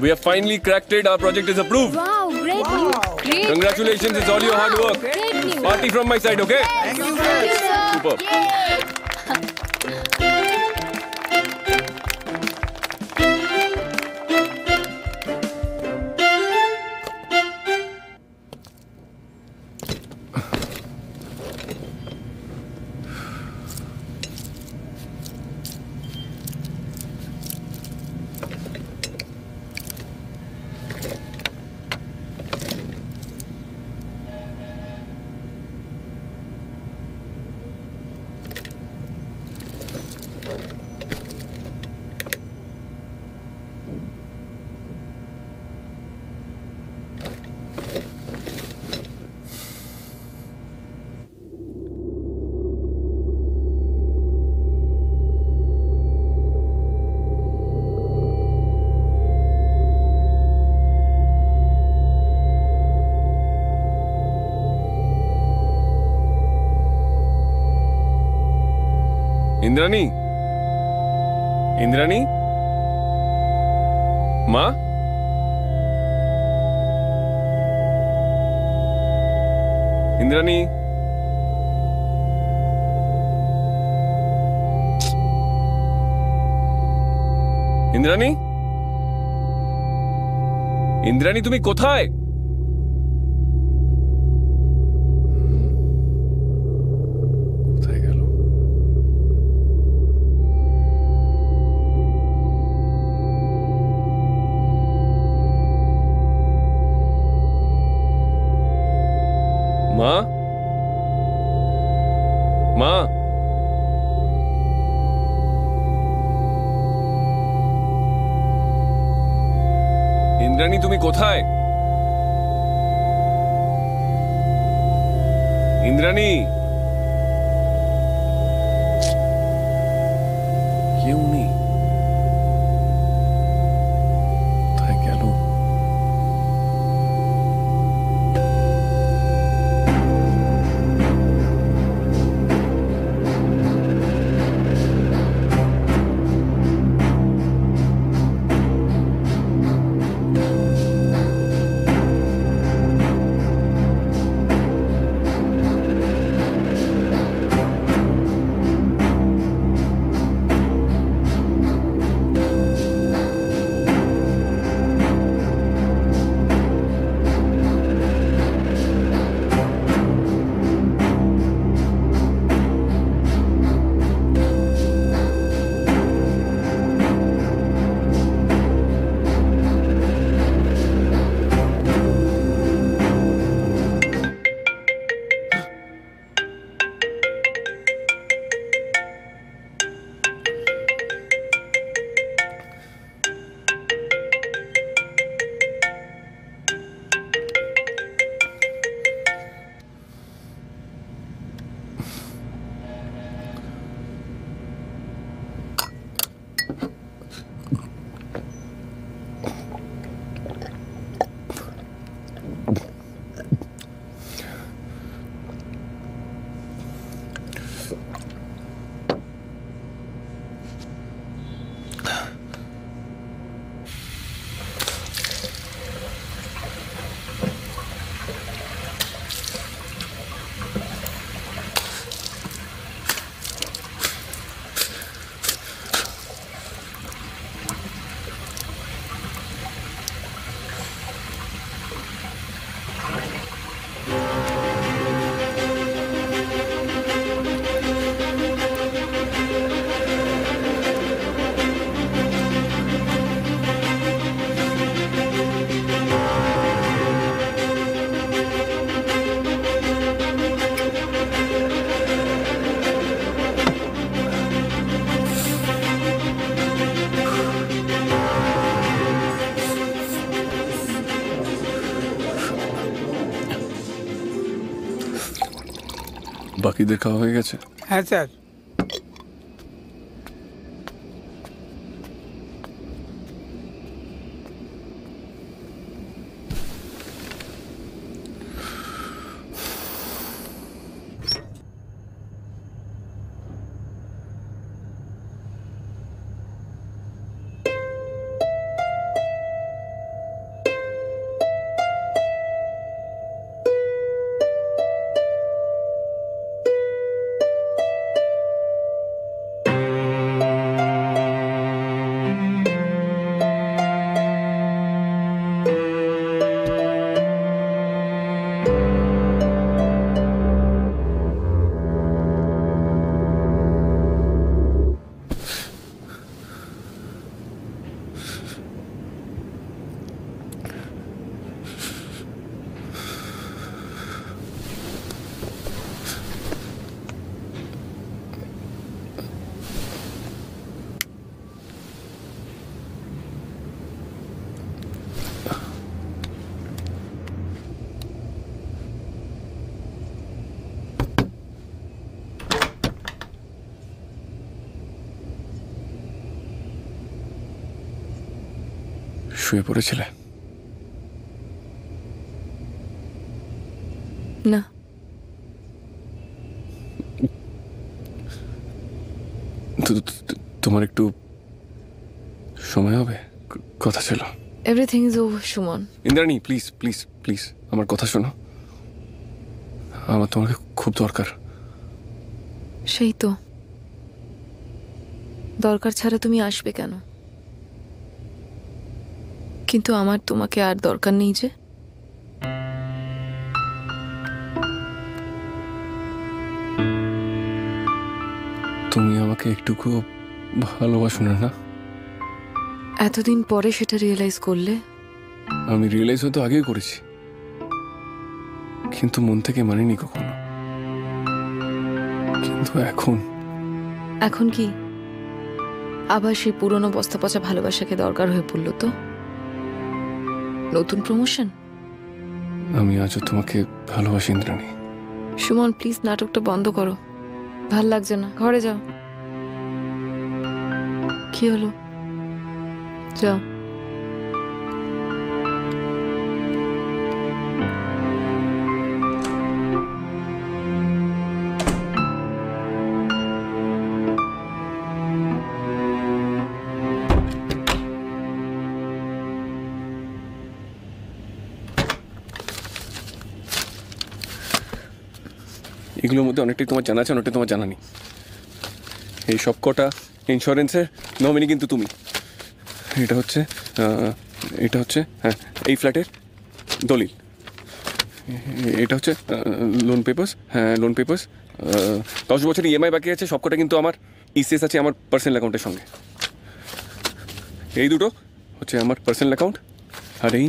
We have finally cracked it. Our project is approved. Wow, great news. Great. Congratulations, it's all your hard work. Great news. Party from my side, okay? Thank you, sir. Super. Indrani, Indrani, মা, ইন্দ্রাণী, ইন্দ্রাণী, ইন্দ্রাণী, তুমি কোথায়? কোথায় গেল? মা, মা, ইন্দ্রাণী, তুমি কোথায়? ইন্দ্রাণী, কেউ নেই। কোথায় গেল? বাকিদের খাওয়া হয়ে গেছে? হ্যাঁ স্যার। শুয়ে পড়েছিলে? না। তোমার একটু সময় হবে? কথা ছিল। Everything is over Suman. Indrani, please please please আমার কথা শোনো। আমার তোমাকে খুব দরকার। সেই তো, দরকার ছাড়া তুমি আসবে কেন? কিন্তু আমার তোমাকে আর দরকার নেই যে। তুমি আমাকে একটুকু ভালোবাসো না? এতদিন পরে সেটা রিয়েলাইজ করলে? আমি রিয়েলাইজ হয়তো আগেই করেছি, কিন্তু মন থেকে মানিনি কখনো। কিন্তু এখন কি আবার সেই পুরনো বস্তা পচা ভালোবাসাকে দরকার হয়ে পড়লো? তো নতুন প্রমোশন? আমি আজও তোমাকে ভালোবাসি ইন্দ্রাণী। সুমন প্লিজ নাটকটা বন্ধ করো, ভাল লাগছে না, ঘরে যাও। কি হলো? যাও। এগুলোর মধ্যে অনেকটাই তোমার জানা আছে, অনেকটাই তোমার জানা নেই। এই সব কটা ইন্স্যুরেন্সের নমিনি কিন্তু তুমি। এটা হচ্ছে হ্যাঁ এই ফ্ল্যাটের দলিল। এটা হচ্ছে লোন পেপার্স। হ্যাঁ লোন পেপার্স। 10 বছর ইএমআই বাকি আছে, সবকটা কিন্তু আমার ইসিএস আছে আমার পার্সোনাল অ্যাকাউন্টের সঙ্গে। এই দুটো হচ্ছে আমার পার্সোনাল অ্যাকাউন্ট, আর এই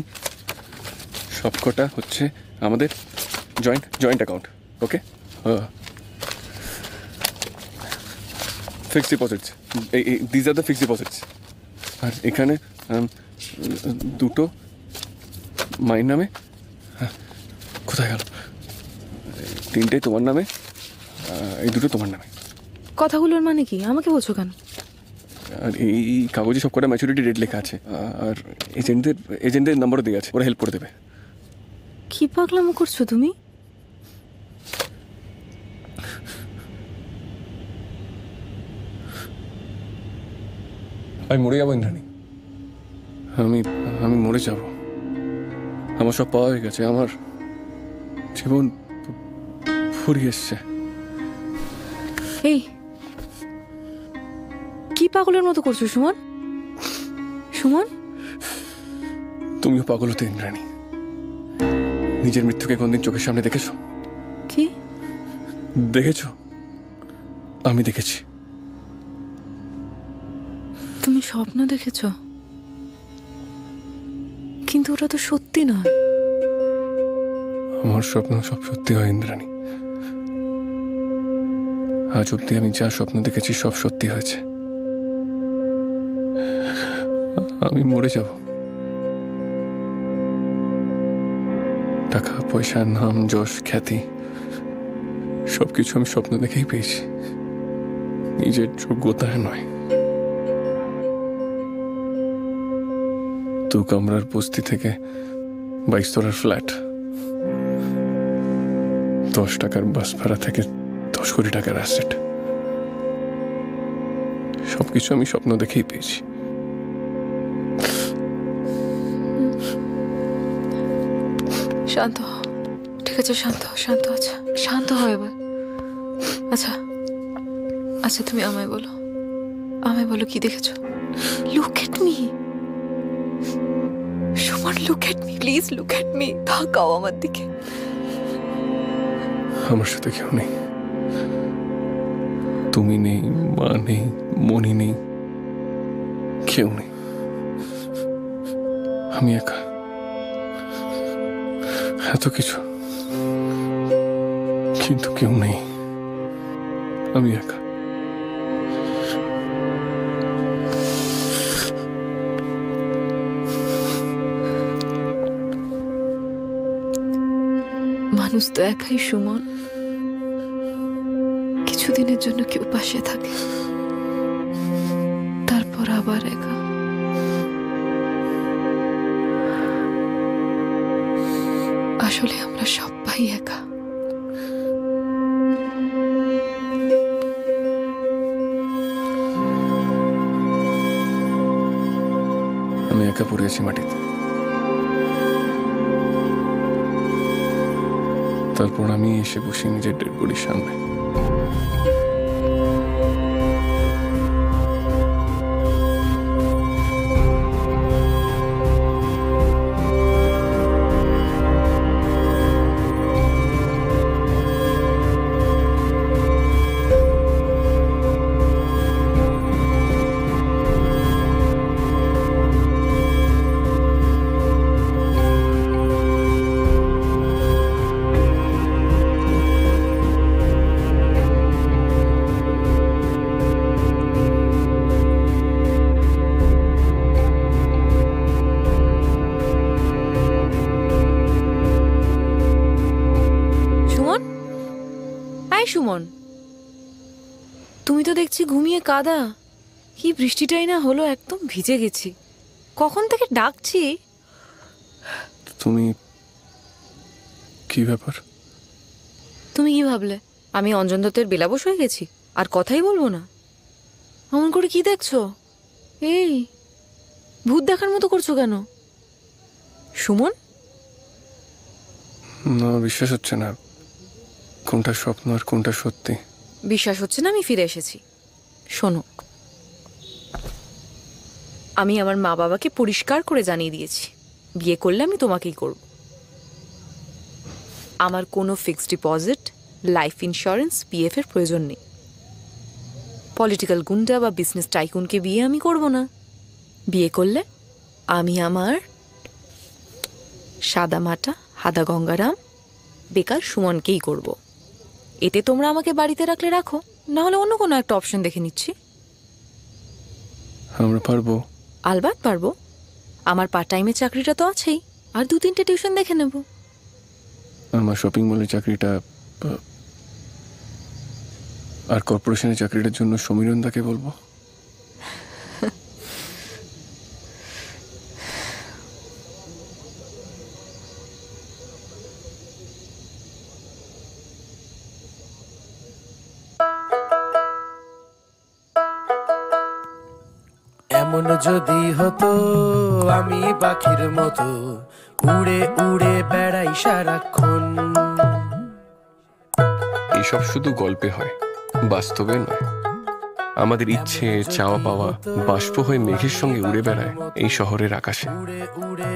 সবকটা হচ্ছে আমাদের joint account. Okay, fixed deposits, this are the fixed deposits. আর এখানে দুটো মায়ের নামে। কোথায় গেল? 3টে তোমার নামে, এই দুটো তোমার নামে। কথাগুলোর মানে কি? আমাকে বলছো কেন? আর এই কাগজে সব কটা ম্যাচুরিটি ডেট লেখা আছে, আর এজেন্টদের নাম্বারও দেওয়া আছে, ওরা হেল্প করে দেবে। কি পাগলামো করছো তুমি? আমি মরে যাবো ইন্দ্রাণী, আমি মরে যাব। আমার সব পাওয়া হয়ে গেছে, আমার জীবন ফুরিয়ে এসছে। এই কি পাগলের মতো করছো সুমন? তুমিও পাগল হতে ইন্দ্রাণী। নিজের মৃত্যুকে কোনদিন চোখের সামনে দেখেছো? কি দেখেছো? আমি দেখেছি। তুমি স্বপ্ন দেখেছ, কিন্তু ওটা তো সত্যি নয়। আমার স্বপ্ন সব সত্যি হয় ইন্দ্রাণী। আজ অব্দি আমি যা স্বপ্ন দেখেছি সব সত্যি হয়েছে। আমি মরে যাব। টাকা পয়সা, নাম যশ খ্যাতি সবকিছু আমি স্বপ্ন দেখেই পেয়েছি, নিজের যোগ্যতায় নয়। দু কামরার বস্তি থেকে 22 তলার ফ্ল্যাট, 10 টাকার বাস ভাড়া থেকে 10 কোটি টাকার অ্যাসেট, সবকিছু আমি স্বপ্ন দেখেই পেয়েছি। শান্ত হও, ঠিক আছে? শান্ত আচ্ছা, শান্ত হও এবার। আচ্ছা তুমি আমায় বলো কি দেখেছো? Look at me Suman, look at me please, look at me. তাকাও আমার দিকে। আমার সাথে কেউ নেই, তুমি নেই, মা নেই, মনি নেই, কেউ নেই। আমি একা, এত কিছু কিন্তু কেউ নেই। আমি একা। মানুষ তো একাই সুমন, কিছুদিনের জন্য কেউ পাশে থাকে, তারপর আবার একা। আসলে আমরা সবাই একা। পড়ে আছি মাটিতে। তারপর আমি এসে বসি নিজের ডেড বডির সামনে। সুমন, তুমি তো দেখছি ঘুমিয়ে কাদা। কি বৃষ্টিটাই না হলো, একদম ভিজে গেছি। কখন থেকে ডাকছি। তুমি কি ব্যাপার? তুমি কি ভাবলে আমি অঞ্জন দত্তের বেলাবশ হয়ে গেছি আর কথাই বলবো না? অমন করে কি দেখছো? এই ভূত দেখার মতো করছো কেন সুমন? না, বিশ্বাস হচ্ছে না কোনটা স্বপ্ন আর কোনটা সত্যি। বিশ্বাস হচ্ছে না আমি ফিরে এসেছি। শোনো, আমি আমার মা বাবাকে পরিষ্কার করে জানিয়ে দিয়েছি বিয়ে করলে আমি তোমাকেই করব। আমার কোনো fixed deposit, life insurance, PF এর প্রয়োজন নেই। পলিটিক্যাল গুন্ডা বা বিজনেস টাইকুনকে বিয়ে আমি করব না। বিয়ে করলে আমি আমার সাদামাটা হাদা গঙ্গারাম বেকার সুমনকেই করব। এতে তোমরা আমাকে বাড়িতে রাখলে রাখো, না হলে অন্য কোনো একটা অপশন দেখে নিচ্ছি। আমরা পারবো? আলবাত পারবো। আমার পার্ট টাইমের চাকরিটা তো আছেই, আর 2-3টে টিউশন দেখে নেব। আমার শপিং মলের চাকরিটা আর কর্পোরেশনের চাকরিটার জন্য সমীরণদাকে বলবো। এমন যদি হতো আমি পাখির মতো উড়ে উড়ে বেড়াই সারাক্ষণ। এইসব শুধু গল্পে হয়, বাস্তবে নয়। আমাদের ইচ্ছে, চাওয়া পাওয়া বাষ্প হয়ে মেঘের সঙ্গে উড়ে বেড়ায় এই শহরের আকাশে।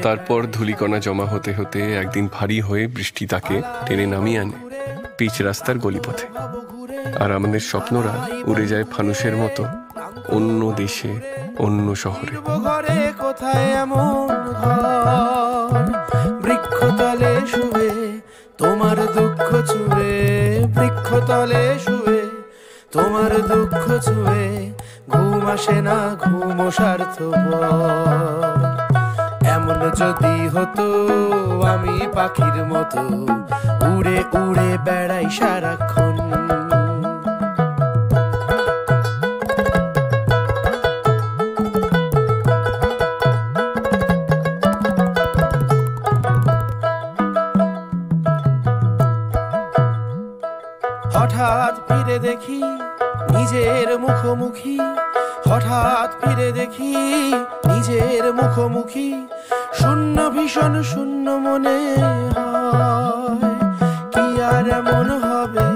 তারপর ধূলিকণা জমা হতে হতে একদিন ভারী হয়ে বৃষ্টি তাকে টেনে নামিয়ে আনে পিচ রাস্তার গলিপথে। আর আমাদের স্বপ্নরা উড়ে যায় ফানুসের মতো অন্য দেশে, অন্য শহরে। ঘরে কোথায় এমন ঘর, বৃক্ষতলে শুয়ে তোমার দুঃখ ছুঁয়ে, বৃক্ষতলে শুয়ে তোমার দুঃখ ছুঁয়ে, ঘুম আসে না, ঘুম স্বার্থপর। এমন যদি হতো আমি পাখির মতো উড়ে উড়ে বেড়াই সারাক্ষণ। হঠাৎ ফিরে দেখি নিজের মুখোমুখি, হঠাৎ ফিরে দেখি নিজের মুখোমুখি, শূন্য ভীষণ শূন্য মনে হয়। কি আর এমন হবে,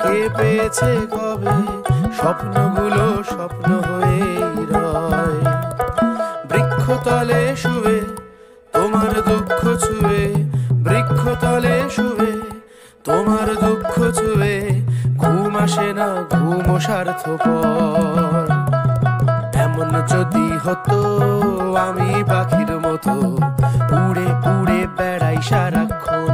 কে পেয়েছে কবে, স্বপ্নগুলো স্বপ্ন হয়েই রয়। বৃক্ষতলে শুয়ে তোমার দুঃখ ছুঁয়ে, বৃক্ষতলে শুয়ে তোমার দুঃখ ছুঁয়ে, ঘুম আসে না, ঘুম স্বার্থপর। এমন যদি হতো আমি পাখির মতো উড়ে উড়ে বেড়াই সারাক্ষণ।